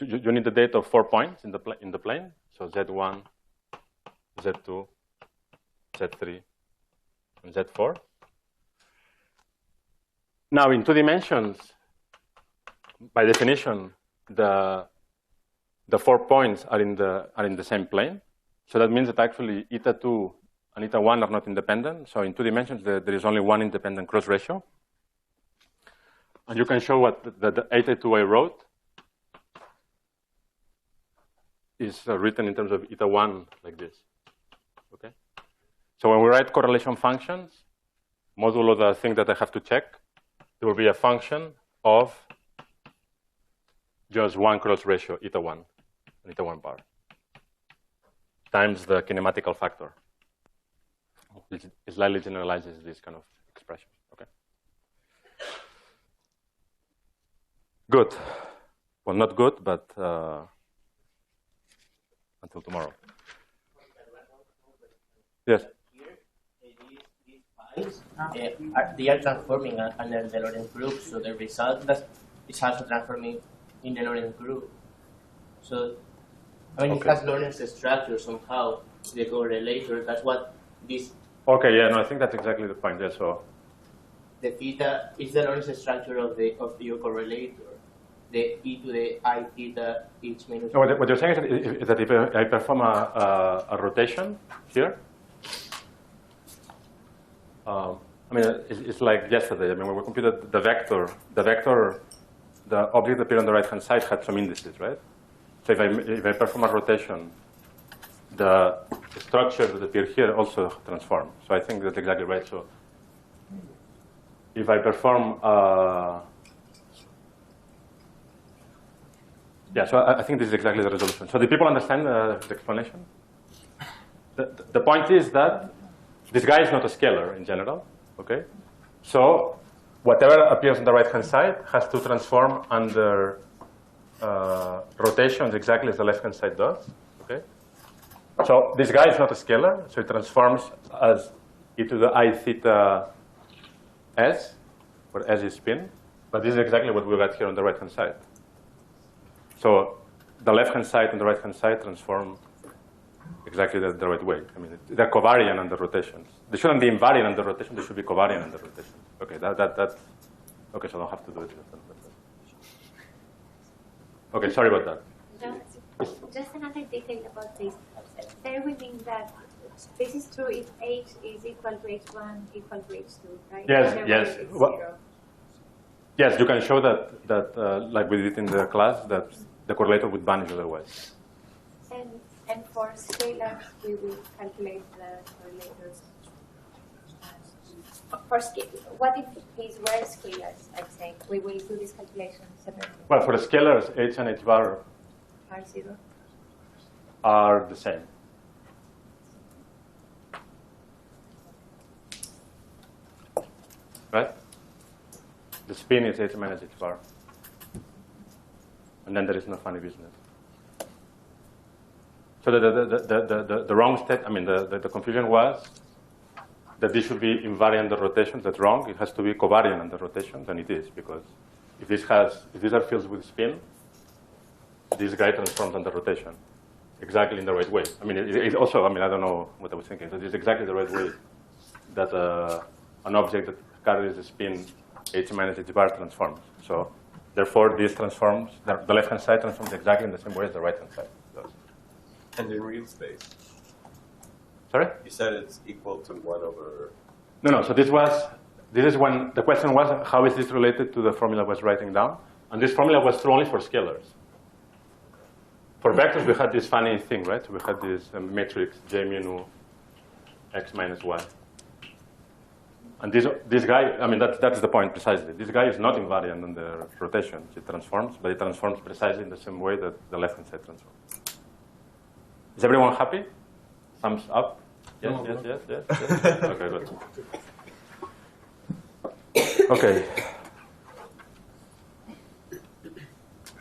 you need the data of 4 points in the plane. So Z1, Z2, Z3, and Z4. Now in 2 dimensions, by definition, the 4 points are in the same plane. So that means that actually eta 2 and eta 1 are not independent. So in 2 dimensions, there is only one independent cross ratio. And you can show what the eta 2 I wrote is written in terms of eta 1 like this. Okay. So when we write correlation functions, modulo the thing that I have to check, there will be a function of just one cross ratio, eta 1, and eta 1 bar, times the kinematical factor. It slightly generalizes this kind of expression. Okay. Good. Well, not good, but until tomorrow. Yes.
They are transforming under the Lorentz group, so the result is also transforming in the Lorentz group. So, I mean, it has Lorentz structure somehow, the correlator. That's what this.
Okay, yeah, no, I think that's exactly the point. Yeah, so
the theta is the Lorentz structure of your correlator. The e to the I theta h minus.
No, what you're saying is that if I perform a rotation here, I mean, it's like yesterday. I mean, when we computed the vector, the object that appeared on the right-hand side had some indices, right? So if I perform a rotation, the structure that appear here also transform. So I think that's exactly right. So if I perform, yeah, so I think this is exactly the resolution. So do people understand the explanation? The point is that this guy is not a scalar in general, okay? So whatever appears on the right-hand side has to transform under rotations exactly as the left-hand side does, okay? So this guy is not a scalar, so it transforms as e to the I theta s, where s is spin. But this is exactly what we got here on the right-hand side. So the left-hand side and the right-hand side transform exactly the right way. I mean, they're covariant under rotations. They shouldn't be invariant under rotation. They should be covariant under rotation. Okay, okay, so I don't have to do it. Okay, sorry about that.
Just another detail about this. There we mean that this is true if h is equal to h1 equal to h2, right?
Yes,
Otherwise
yes.
it's
Well,
zero.
yes, you can show that like we did in the class, that the correlator would vanish otherwise.
And for scalars, we will calculate the correlators. What if these were scalars, I'd say? We will do this calculation separately.
Well, for the scalars, h and h bar
Are zero.
are the same. Right? The spin is h minus h bar. And then there is no funny business. So the wrong state, I mean, the confusion was that this should be invariant under rotation. That's wrong. It has to be covariant under rotation, and it is, because if these are fields with spin, this guy transforms under rotation exactly in the right way. I mean, it also, I mean, I don't know what I was thinking. It is exactly the right way that an object that carries the spin h minus h bar transforms. So therefore, this transforms, the left-hand side transforms exactly in the same way as the right-hand side does.
And in real space?
Sorry?
You said it's equal to 1 over...
No, so this is when the question was, how is this related to the formula I was writing down? And this formula was true only for scalars. For vectors, we had this funny thing, right? We had this matrix J mu nu x minus y. And this guy, I mean, that's the point precisely. This guy is not invariant on the rotations. It transforms, but it transforms precisely in the same way that the left-hand side transforms. Is everyone happy? Thumbs up? Yes,
No,
yes, yes, yes, yes. Okay, good. Okay.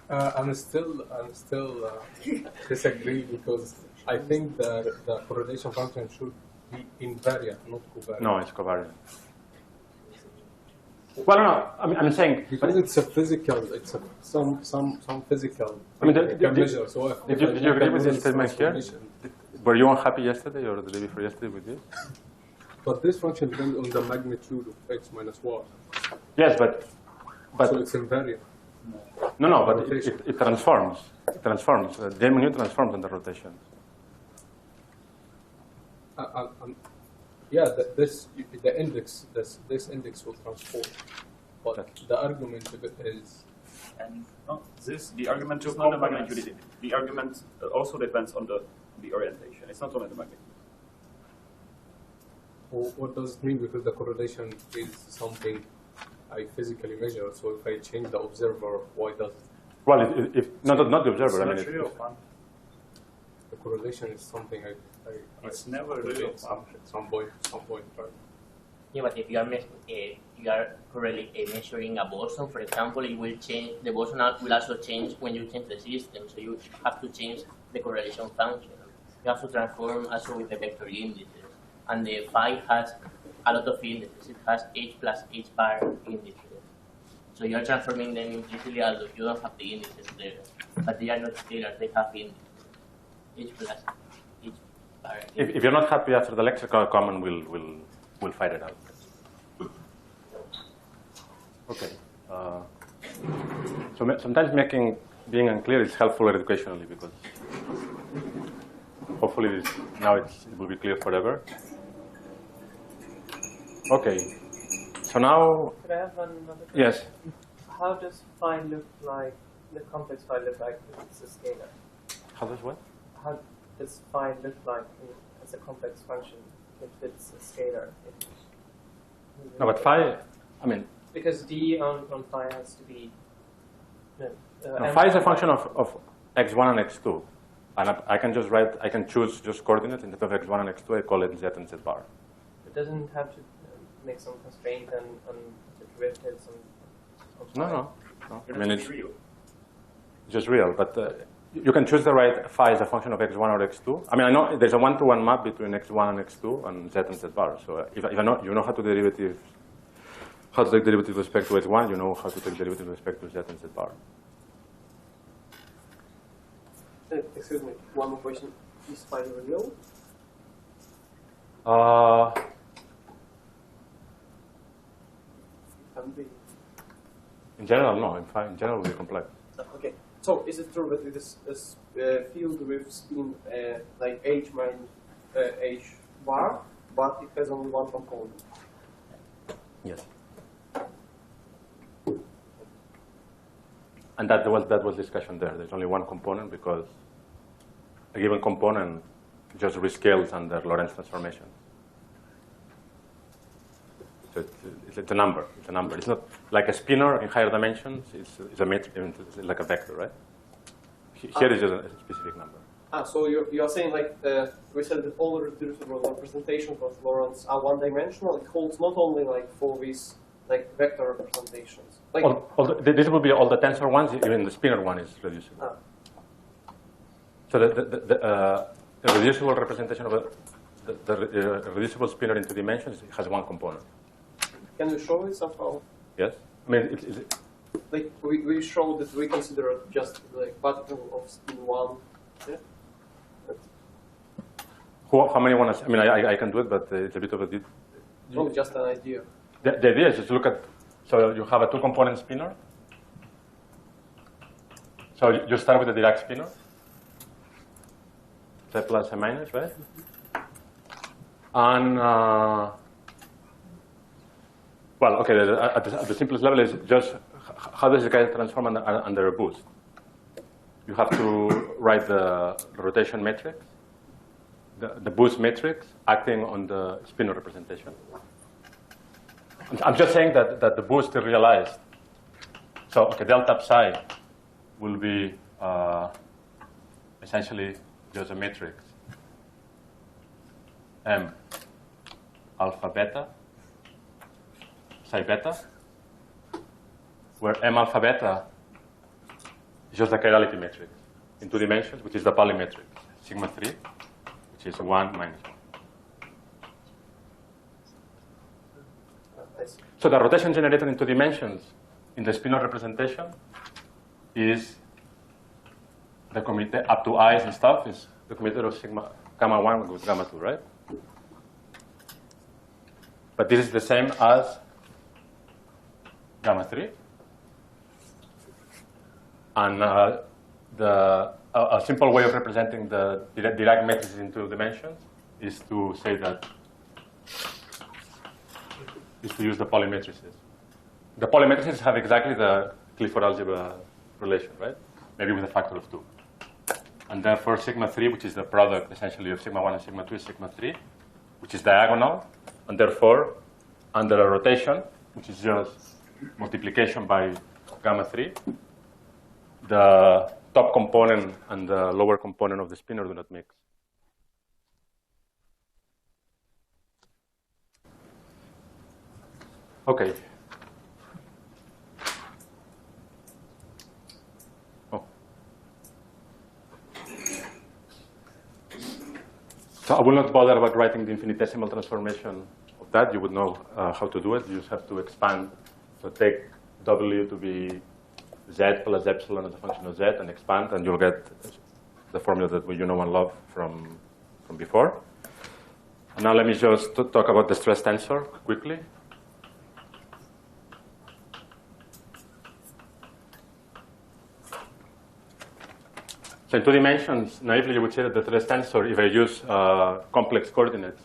I'm still disagree because I think that the correlation function should be invariant, not covariant.
No, it's covariant. Well, no, I'm saying
because it's a physical, it's a, some physical measure. So
did you agree with this statement here? Were you unhappy yesterday or the day before yesterday with this?
But this function depends on the magnitude of x minus y.
Yes, but
so it's invariant.
No, but it transforms. It transforms. Jaume9 transforms under rotation.
Yeah, the index, this index will transform. But the argument is.
And the argument is not the magnitude. The argument also depends on the orientation. It's not only the magnitude.
Well, what does it mean? Because the correlation is something I physically measure. So if I change the observer, why does it?
Well, if not the observer, I mean,
the correlation is something
it's never real
at some point, right?
Yeah, but if you are measuring a boson, for example, it will change. The boson will also change when you change the system. So you have to change the correlation function. You have to transform also with the vector indices. And the phi has a lot of indices. It has h plus h bar indices. So you are transforming them implicitly, although you don't have the indices there. But they are not scalars, they have indices. H plus h bar.
If you're not happy after the lecture, comment, we'll fight it out. Okay. So sometimes being unclear is helpful educationally because hopefully now it will be clear forever. Okay. So now.
Could I have another question?
Yes.
How does phi look like, the complex phi look like if it's a scalar?
How does what?
How does phi look like as a complex function if it's a scalar?
No, but phi, I mean.
Because d on phi has to be.
No, phi is a function of x1 and x2. And I can just write, I can choose just coordinates instead of x1 and x2, I call it z and z bar.
It doesn't have to make some constraint on the derivatives and
No. I mean, it's real. Just real, but you can choose the right phi as a function of x1 or x2. I mean, I know there's a one-to-one map between x1 and x2 and z and z bar. So if I know, you know how to take derivative with respect to x1, you know how to take derivative with respect to z and z bar.
Excuse me, one more question. Is phi real?
In general, no. In general, it will be complex.
Okay. So is it true that with this field with spin like h minus h bar, but it has only one component?
Yes. And that was discussion there. There's only one component because a given component just rescales under Lorentz transformation. So it's a number. It's a number. It's not like a spinor in higher dimensions. It's a metric. It's like a vector, right? Here is just a specific number.
So you are saying like we said that all reducible representations of Lorentz are one-dimensional. It holds not only like for these like vector representations. Like
this will be all the tensor ones. Even the spinor one is reducible. So the reducible representation of the reducible spinor into dimensions has one component.
Can you show it somehow?
Yes. I mean,
like we show that we consider just like particle of spin 1. Yeah?
How many want to? I mean, I can do it, but it's a bit of a deep.
No, just an idea.
The idea is just look at. So you have a two-component spinor. So you start with the Dirac spinor. Z plus a minus, right? And well, okay. At the simplest level is just how does it get transformed under a boost? You have to write the rotation matrix, the boost matrix acting on the spinor representation. I'm just saying that the boost is realized. So, okay, delta psi will be essentially just a matrix M alpha beta psi beta, where M alpha beta is just a chirality matrix in 2 dimensions, which is the Pauli matrix, sigma 3, which is 1 minus 1. So the rotation generated in 2 dimensions in the spinor representation is the commutator up to i's and stuff is the commutator of sigma gamma 1 with gamma 2, right? But this is the same as gamma 3. And a simple way of representing the Dirac matrices in 2 dimensions is to say that is to use the Pauli matrices. The Pauli matrices have exactly the Clifford algebra relation, right? Maybe with a factor of 2. And therefore, sigma 3, which is the product essentially of sigma 1 and sigma 2, is sigma 3, which is diagonal. And therefore, under a rotation, which is just multiplication by gamma 3, the top component and the lower component of the spinor do not mix. Okay. Oh. So I will not bother about writing the infinitesimal transformation of that. You would know how to do it. You just have to expand. So take W to be Z plus epsilon as a function of Z and expand, and you'll get the formula that you know and love from before. And now let me just talk about the stress tensor quickly. So in 2 dimensions, naively you would say that the stress tensor, if I use complex coordinates,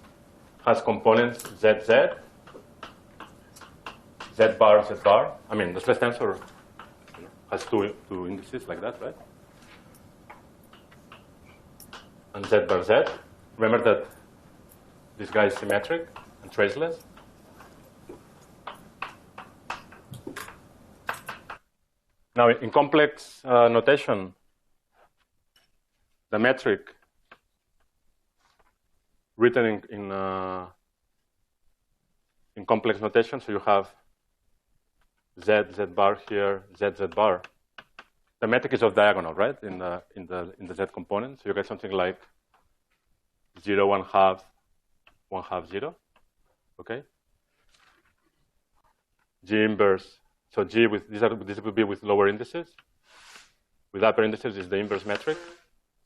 has components ZZ, Z bar, Z bar. I mean, the stress tensor has two indices like that, right? And Z bar Z. Remember that this guy is symmetric and traceless. Now, in complex notation, the metric written in complex notation, so you have Z, Z bar here, Z, Z bar. The metric is off diagonal, right? In the Z component, so you get something like 0, 1 half, 1 half, 0. Okay. G inverse. So G with this would be with lower indices. With upper indices is the inverse metric.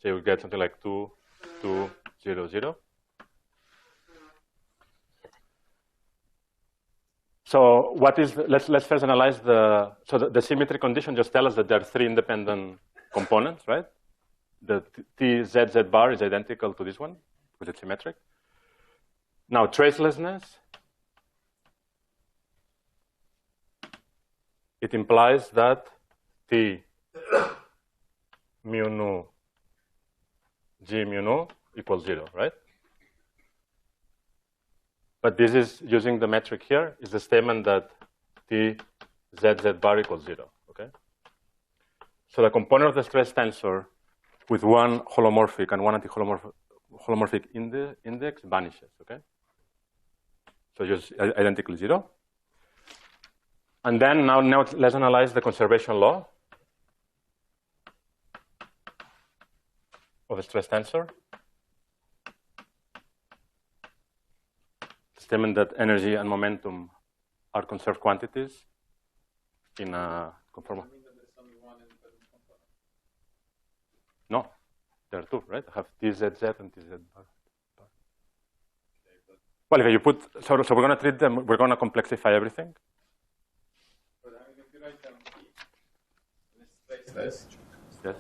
So you get something like 2, 2, 0, 0. So what is let's first analyze the symmetry condition. Just tell us that there are 3 independent components, right? The T Z Z bar is identical to this one because it's symmetric. Now tracelessness, it implies that T mu nu G mu nu equals 0, right? But this is using the metric here is the statement that T Z Z bar equals 0, okay? So the component of the stress tensor with one holomorphic and one anti-holomorphic index vanishes, okay? So just identically 0. And then now let's analyze the conservation law of a stress tensor. Statement that energy and momentum are conserved quantities in a conformal. No, there are 2, right? I have TZZ and TZ bar. Well, if you put, so we're going to treat them, we're going to complexify everything.
But I mean, if you write down T, it's traceless.
Yes.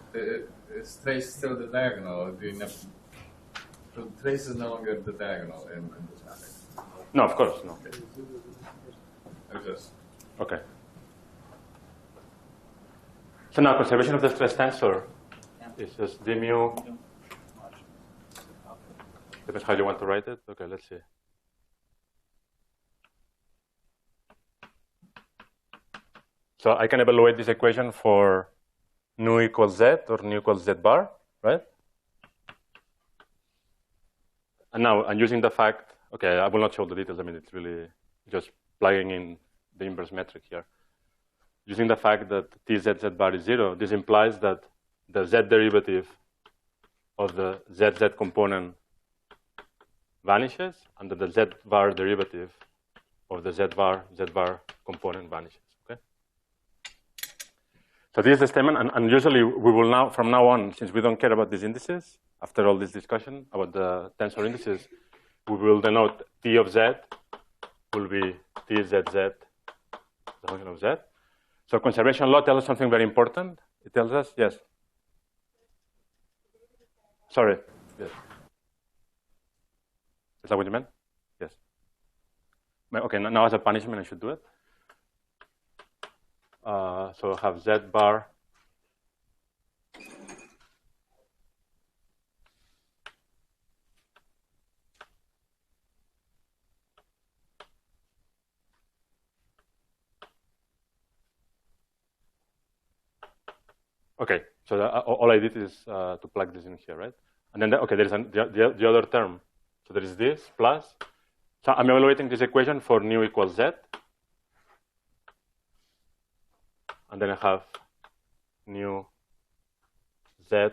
Is trace still the diagonal? Do you never, so trace is no longer the diagonal in this matrix?
No, of course, no. Okay. So now conservation of the stress tensor is just d mu. Depends how you want to write it. Okay, let's see. So I can evaluate this equation for nu equals z or nu equals z bar, right? And now I'm using the fact, okay, I will not show the details. I mean, it's really just plugging in the inverse metric here. Using the fact that tzz bar is 0, this implies that the z derivative of the zz component vanishes, and that the z bar derivative of the z bar component vanishes. Okay. So this is the statement, and usually we will now, from now on, since we don't care about these indices, after all this discussion about the tensor indices, we will denote t of z will be tzz, the function of z. So conservation law tells us something very important. It tells us, yes. Sorry. Yes. Is that what you meant? Yes. Okay, now as a punishment, I should do it. So I have z bar okay, so all I did is to plug this in here, right? And then, okay, there is the other term. So there is this plus. So I'm evaluating this equation for nu equals z. And then I have nu z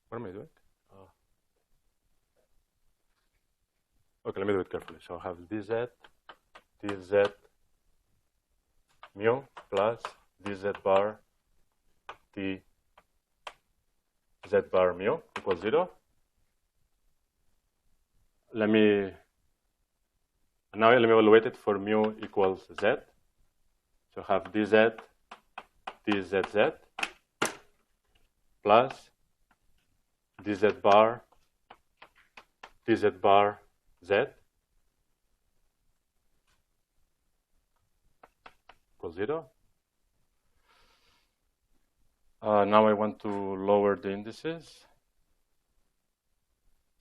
what am I doing? Okay, let me do it carefully. So I have dz, dz mu plus dz bar t z bar mu equals 0. Now let me evaluate it for mu equals z. So I have dz, dzzz plus dz bar z equals 0. Now I want to lower the indices.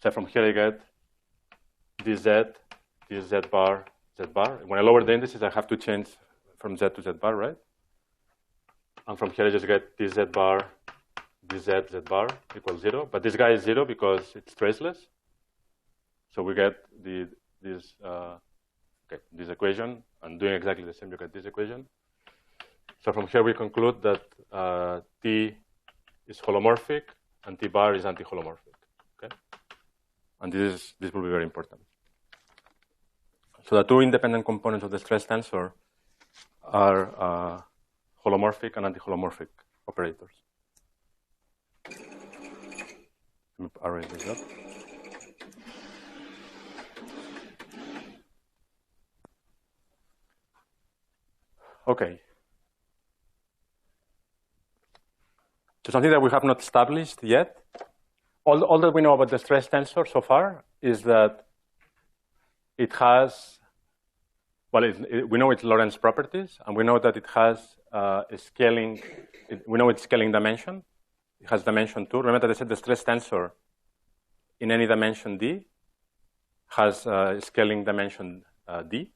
So from here I get dz, dz bar, z bar. When I lower the indices, I have to change from z to z bar, right? And from here I just get dz bar, dz, z bar equals 0. But this guy is 0 because it's traceless. So we get this equation, and doing exactly the same, you get this equation. So from here we conclude that T is holomorphic and T bar is anti-holomorphic. Okay, and this will be very important. So the two independent components of the stress tensor are holomorphic and anti-holomorphic operators. Let me arrange this up. Okay. So something that we have not established yet. All that we know about the stress tensor so far is that it has, well, we know its Lorentz properties, and we know that it has a scaling, we know its scaling dimension. It has dimension 2. Remember that I said the stress tensor in any dimension D has scaling dimension D.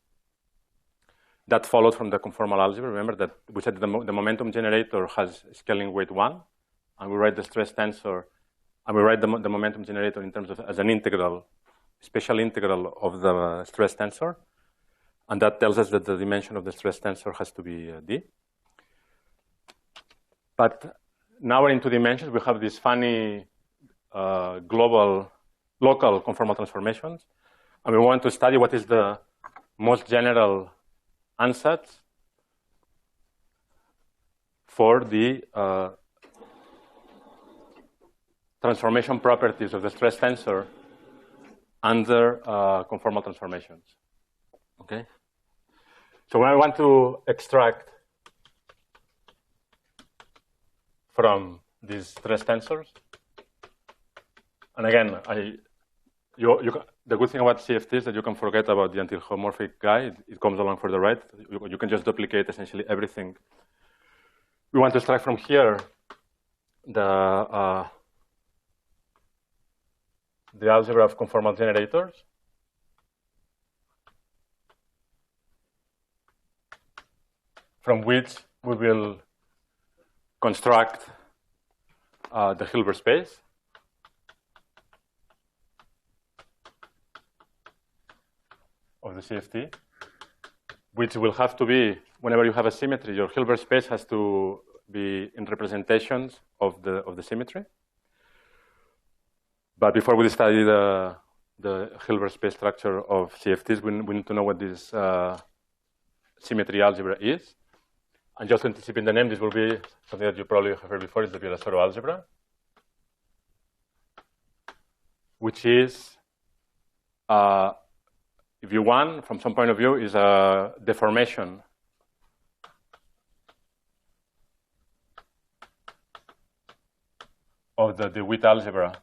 That followed from the conformal algebra. Remember that we said the momentum generator has scaling weight 1, and we write the stress tensor, and we write the momentum generator in terms of as an integral, special integral of the stress tensor, and that tells us that the dimension of the stress tensor has to be D. But now we're in two dimensions. We have these funny local conformal transformations, and we want to study what is the most general ansatz for the transformation properties of the stress tensor under conformal transformations. Okay? So when I want to extract from these stress tensors, and again, the good thing about CFT is that you can forget about the anti-homomorphic guy. It comes along for the right. You can just duplicate essentially everything we want to extract from here the algebra of conformal generators. From which we will construct the Hilbert space. Of the CFT, which will have to be, whenever you have a symmetry, your Hilbert space has to be in representations of the symmetry. But before we study the Hilbert space structure of CFTs, we need to know what this symmetry algebra is. And just anticipating the name, this will be something that you probably have heard before, is the Virasoro algebra, which is, if you want, from some point of view, is a deformation of the DeWitt algebra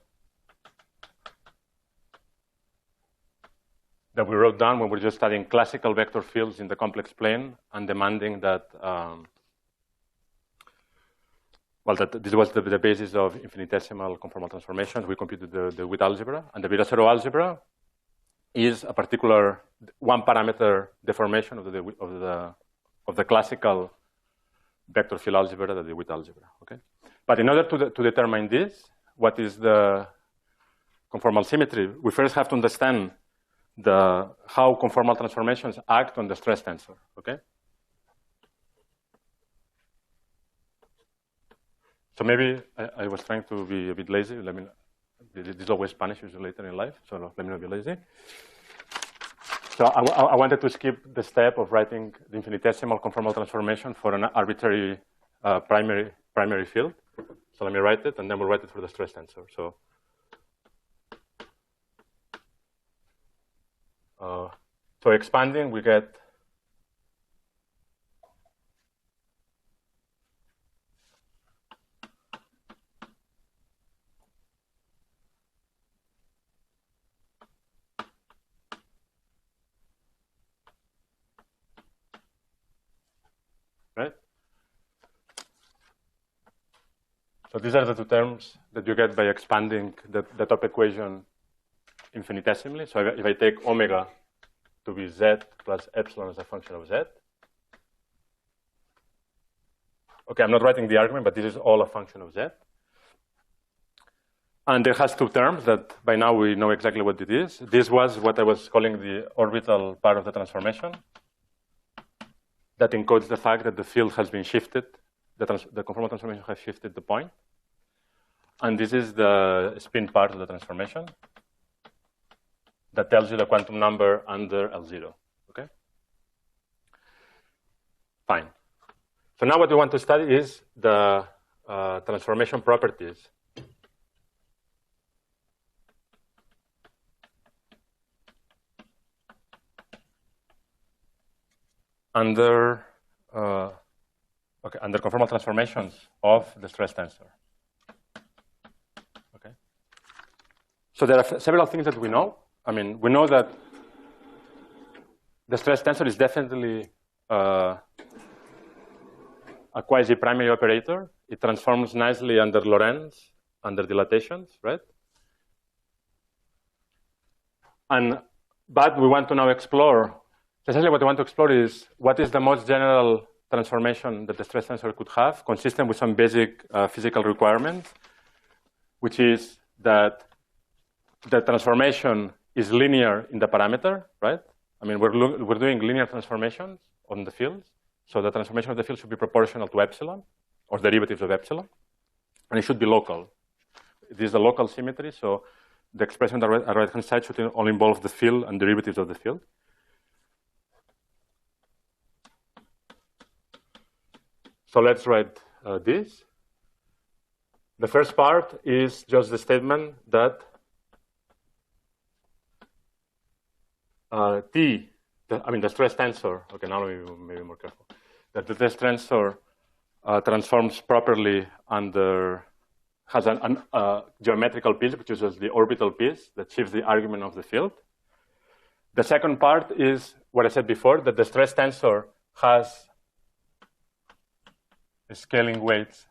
that we wrote down when we were just studying classical vector fields in the complex plane and demanding that, that this was the basis of infinitesimal conformal transformations. We computed the DeWitt algebra. And the Virasoro algebra is a particular one-parameter deformation of the classical vector field algebra, the DeWitt algebra. Okay, but in order to determine this, what is the conformal symmetry, we first have to understand how conformal transformations act on the stress tensor. Okay, so maybe I was trying to be a bit lazy. This always punishes you later in life, so let me not be lazy. So I wanted to skip the step of writing the infinitesimal conformal transformation for an arbitrary primary field. So let me write it, and then we'll write it for the stress tensor. So expanding, we get right? So these are the two terms that you get by expanding the top equation infinitesimally. So if I take omega to be z plus epsilon as a function of z. Okay, I'm not writing the argument, but this is all a function of z. And it has two terms that by now we know exactly what it is. This was what I was calling the orbital part of the transformation that encodes the fact that the field has been shifted, the conformal transformation has shifted the point. And this is the spin part of the transformation that tells you the quantum number under L0, okay? Fine. So now what we want to study is the transformation properties under conformal transformations of the stress tensor. Okay. So there are several things that we know. I mean, we know that the stress tensor is definitely a quasi-primary operator. It transforms nicely under Lorentz, under dilatations, right? But we want to now explore. Essentially, what we want to explore is what is the most general transformation that the stress tensor could have, consistent with some basic physical requirements, which is that the transformation is linear in the parameter, right? I mean, we're doing linear transformations on the fields, so the transformation of the field should be proportional to epsilon, or derivatives of epsilon, and it should be local. This is a local symmetry, so the expression on the right-hand side should only involve the field and derivatives of the field. So let's write this. The first part is just the statement that the stress tensor, okay, now let me be more careful, that the stress tensor transforms properly under, has a geometrical piece, which is the orbital piece that shifts the argument of the field. The second part is what I said before, that the stress tensor has scaling weights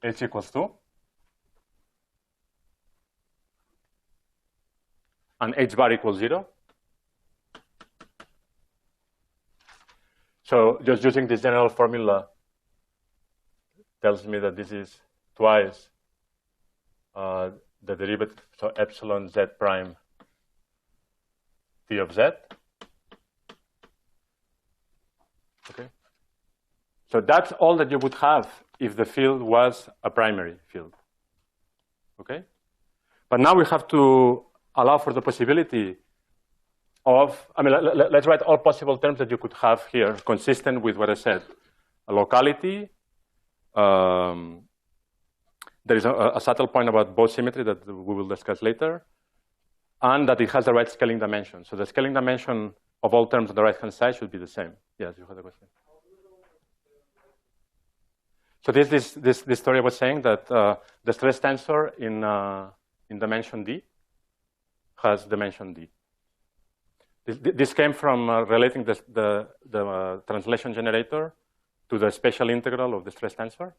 h equals 2, and h bar equals 0. So just using this general formula tells me that this is twice the derivative, so epsilon z prime t of z. Okay. So that's all that you would have if the field was a primary field. Okay. But now we have to allow for the possibility of, I mean, let's write all possible terms that you could have here, consistent with what I said. A locality. There is a subtle point about Bose symmetry that we will discuss later, and that it has the right scaling dimension. So the scaling dimension of all terms on the right-hand side should be the same. Yes, you had a question. So this story was saying that the stress tensor in dimension D has dimension D. This came from relating the translation generator to the special integral of the stress tensor,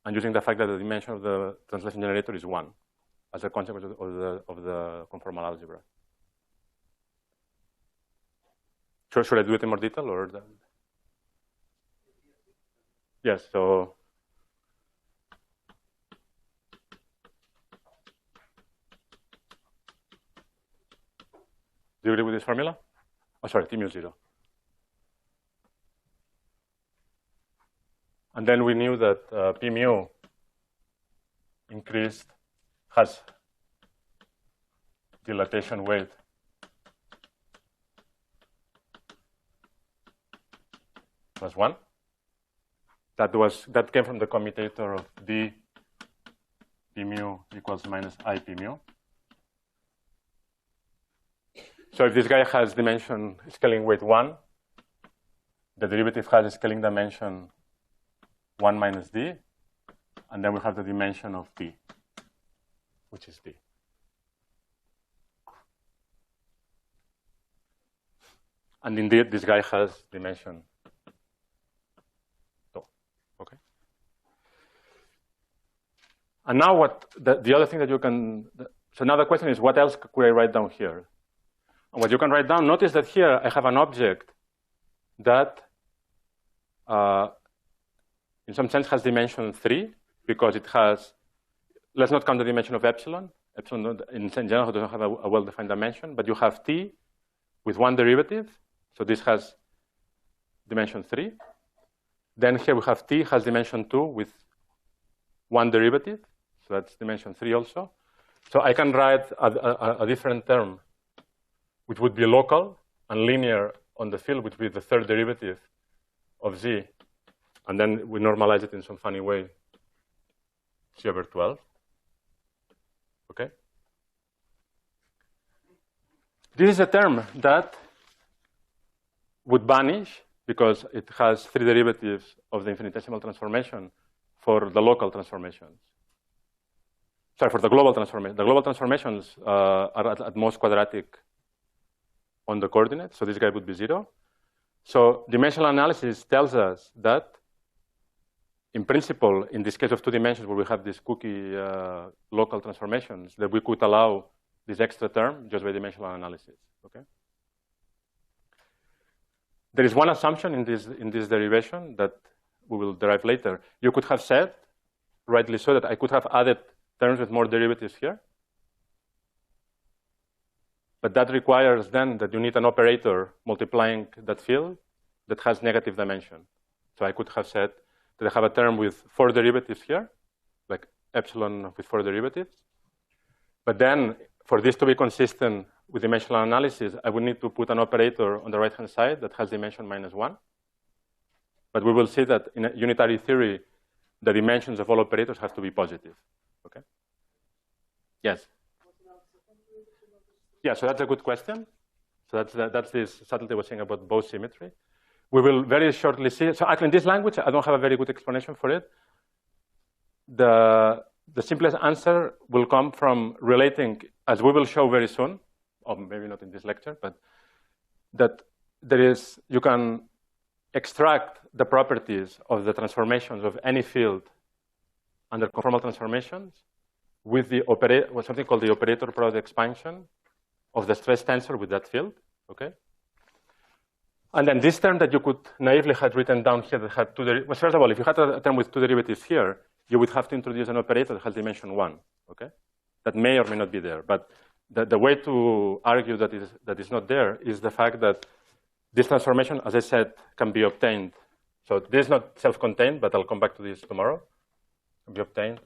and using the fact that the dimension of the translation generator is 1 as a consequence of the conformal algebra. Should I do it in more detail, or? Yes. So. Do you agree with this formula? Oh, sorry, T mu 0. And then we knew that P mu has dilatation weight plus 1. That came from the commutator of D P mu equals minus I P mu. So if this guy has dimension scaling weight 1, the derivative has a scaling dimension 1 minus D, and then we have the dimension of D, which is D. And indeed, this guy has dimension 2. Okay. And now the other thing that you can, so now the question is, what else could I write down here? And what you can write down, notice that here I have an object that in some sense has dimension 3, because it has, let's not count the dimension of epsilon. Epsilon in general doesn't have a well-defined dimension, but you have t with 1 derivative. So this has dimension 3. Then here we have t has dimension 2 with 1 derivative. So that's dimension 3 also. So I can write a different term, which would be local and linear on the field, which would be the third derivative of z. And then we normalize it in some funny way, z over 12. Okay? This is a term that would vanish because it has 3 derivatives of the infinitesimal transformation for the local transformations. Sorry, for the global transformation. The global transformations are at most quadratic on the coordinates, so this guy would be 0. So dimensional analysis tells us that, in principle, in this case of 2 dimensions where we have these cookie local transformations, that we could allow this extra term just by dimensional analysis. Okay. There is one assumption in this derivation that we will derive later. You could have said, rightly so, that I could have added terms with more derivatives here. But that requires then that you need an operator multiplying that field that has negative dimension. So I could have said that I have a term with 4 derivatives here, like epsilon with 4 derivatives. But then for this to be consistent with dimensional analysis, I would need to put an operator on the right-hand side that has dimension -1. But we will see that in a unitary theory, the dimensions of all operators have to be positive. Okay? Yes? Yeah, so that's a good question. So that's this subtlety I was saying about Bose symmetry. We will very shortly see. So actually, in this language, I don't have a very good explanation for it. The simplest answer will come from relating, as we will show very soon, or maybe not in this lecture, but that you can extract the properties of the transformations of any field under conformal transformations with the something called the operator product expansion of the stress tensor with that field, okay? And then this term that you could naively have written down here that had two derivatives. Well, first of all, if you had a term with two derivatives here, you would have to introduce an operator that has dimension 1, okay? That may or may not be there. But the way to argue that is not there is the fact that this transformation, as I said, can be obtained. So this is not self-contained, but I'll come back to this tomorrow. Can be obtained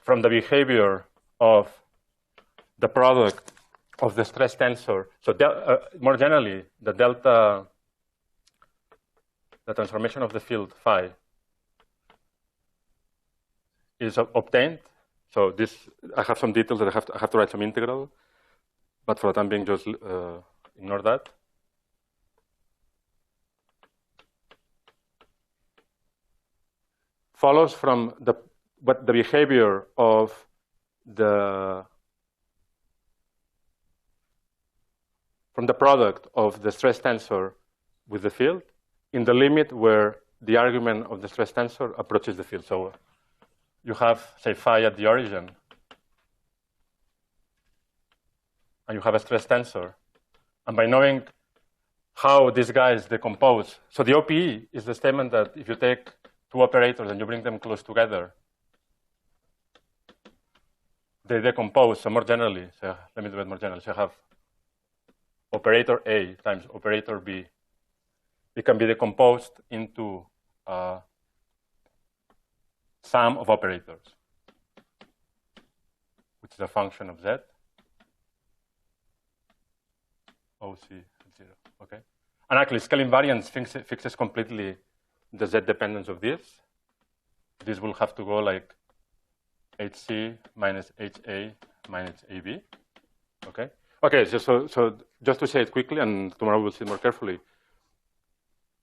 from the behavior of the product of the stress tensor. So more generally, the transformation of the field phi is obtained. So this, I have some details that I have to write some integral, but for the time being, just ignore that. Follows from the behavior of the product of the stress tensor with the field in the limit where the argument of the stress tensor approaches the field. So you have, say, phi at the origin, and you have a stress tensor. And by knowing how these guys decompose, so the OPE is the statement that if you take two operators and you bring them close together, they decompose. So more generally, so let me do it more generally. So I have operator A times operator B. It can be decomposed into sum of operators, which is a function of Z, OC at 0, okay? And actually, scale invariance fixes completely the Z dependence of this. This will have to go like HC minus HA minus AB, okay? Okay, so just to say it quickly, and tomorrow we'll see it more carefully.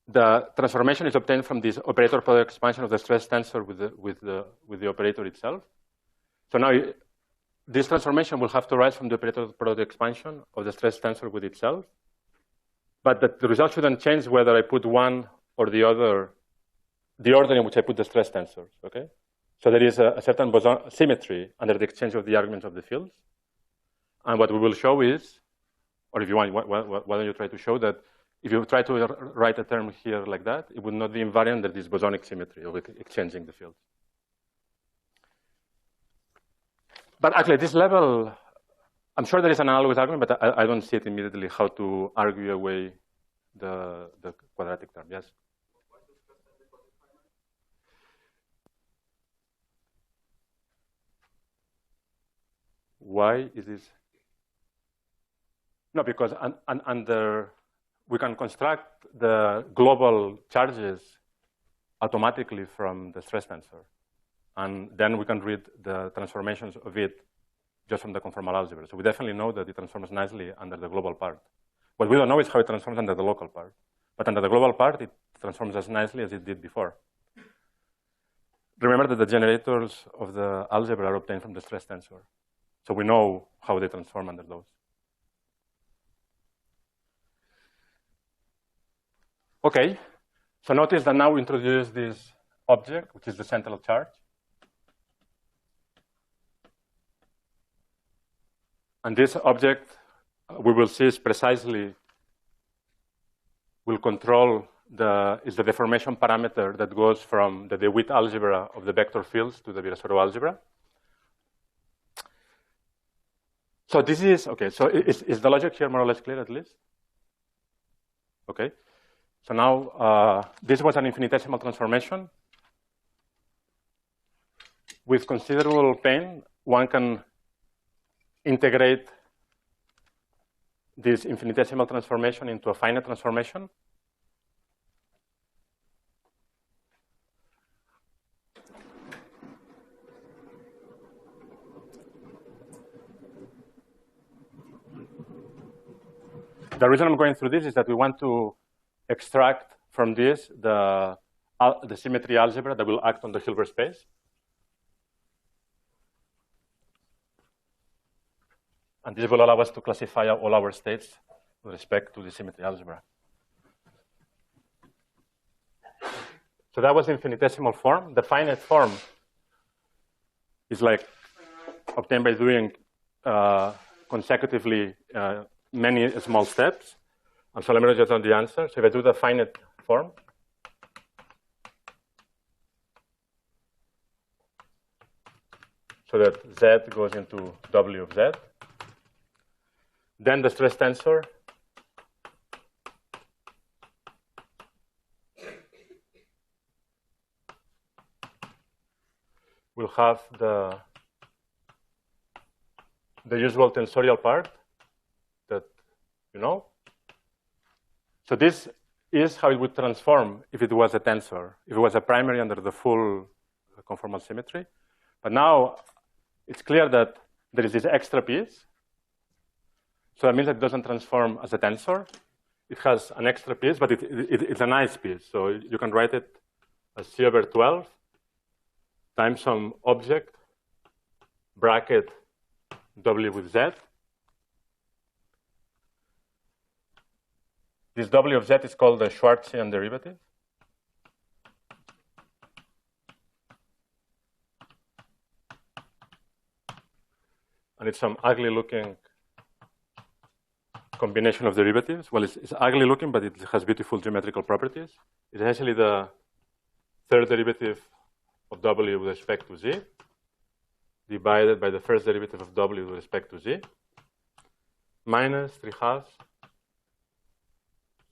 The transformation is obtained from this operator product expansion of the stress tensor with the operator itself. So now this transformation will have to rise from the operator product expansion of the stress tensor with itself. But the result shouldn't change whether I put one or the other, the order in which I put the stress tensors, okay? So there is a certain boson symmetry under the exchange of the arguments of the fields. And what we will show is, or if you want, why don't you try to show that if you try to write a term here like that, it would not be invariant that this bosonic symmetry of exchanging the fields. But actually, at this level, I'm sure there is an analogous argument, but I don't see it immediately how to argue away the quadratic term. Yes? Why is this? No, because we can construct the global charges automatically from the stress tensor. And then we can read the transformations of it just from the conformal algebra. So we definitely know that it transforms nicely under the global part. What we don't know is how it transforms under the local part. But under the global part, it transforms as nicely as it did before. Remember that the generators of the algebra are obtained from the stress tensor. So we know how they transform under those. Okay, so notice that now we introduce this object, which is the central charge. And this object, we will see, is precisely, will control is the deformation parameter that goes from the DeWitt algebra of the vector fields to the Virasoro algebra. So this is, okay, so is the logic here more or less clear at least? Okay. So now, this was an infinitesimal transformation. With considerable pain, one can integrate this infinitesimal transformation into a finite transformation. The reason I'm going through this is that we want to extract from this the symmetry algebra that will act on the Hilbert space. And this will allow us to classify all our states with respect to the symmetry algebra. So that was infinitesimal form. The finite form is like obtained by doing consecutively many small steps. And so let me just on the answer. So if I do the finite form, so that Z goes into W of Z, then the stress tensor will have the usual tensorial part that you know. So this is how it would transform if it was a tensor, if it was a primary under the full conformal symmetry. But now it's clear that there is this extra piece. So that means that it doesn't transform as a tensor. It has an extra piece, but it's a nice piece. So you can write it as C over 12 times some object, bracket W with Z. This W of Z is called the Schwarzian derivative. And it's some ugly looking combination of derivatives. Well, it's ugly looking, but it has beautiful geometrical properties. It's essentially the third derivative of W with respect to Z divided by the first derivative of W with respect to Z minus 3/2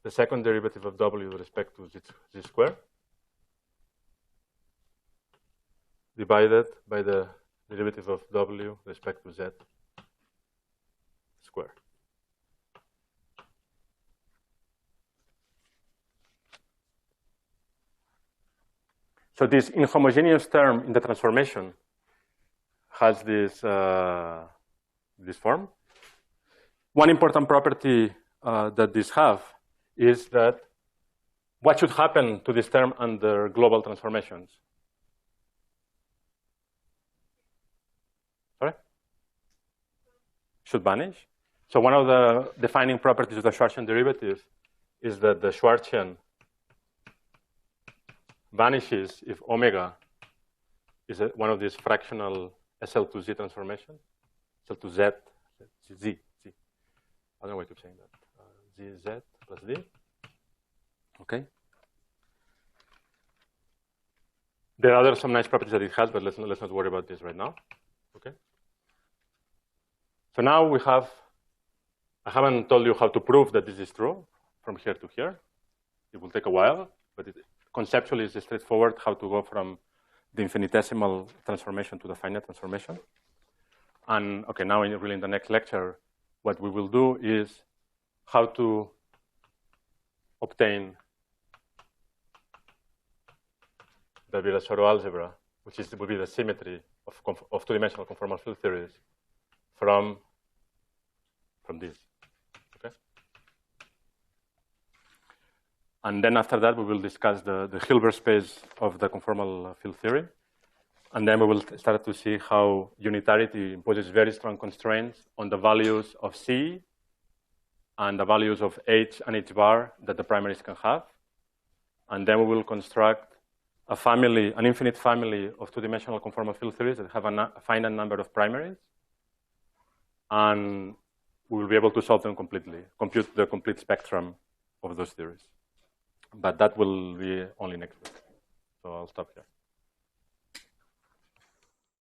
the second derivative of W with respect to Z squared divided by the derivative of W with respect to Z squared. So this inhomogeneous term in the transformation has this, this form. One important property that these have is that what should happen to this term under global transformations? Sorry? Should vanish. So one of the defining properties of the Schwarzian derivative is that the Schwarzian vanishes if omega is one of these fractional SL to Z transformations, SL to Z, Z. I don't know why I keep saying that. ZZ plus D. Okay. There are some nice properties that it has, but let's not worry about this right now. Okay. So now we have. I haven't told you how to prove that this is true from here to here. It will take a while, but conceptually it's straightforward how to go from the infinitesimal transformation to the finite transformation. And okay, now really in the next lecture, what we will do is how to obtain the Virasoro algebra, which will be the symmetry of two-dimensional conformal field theories from this. Okay. And then after that, we will discuss the Hilbert space of the conformal field theory. And then we will start to see how unitarity imposes very strong constraints on the values of C and the values of H and H bar that the primaries can have. And then we will construct a family, an infinite family of two-dimensional conformal field theories that have a finite number of primaries. And we will be able to solve them completely, compute the complete spectrum of those theories. But that will be only next week. So I'll stop here.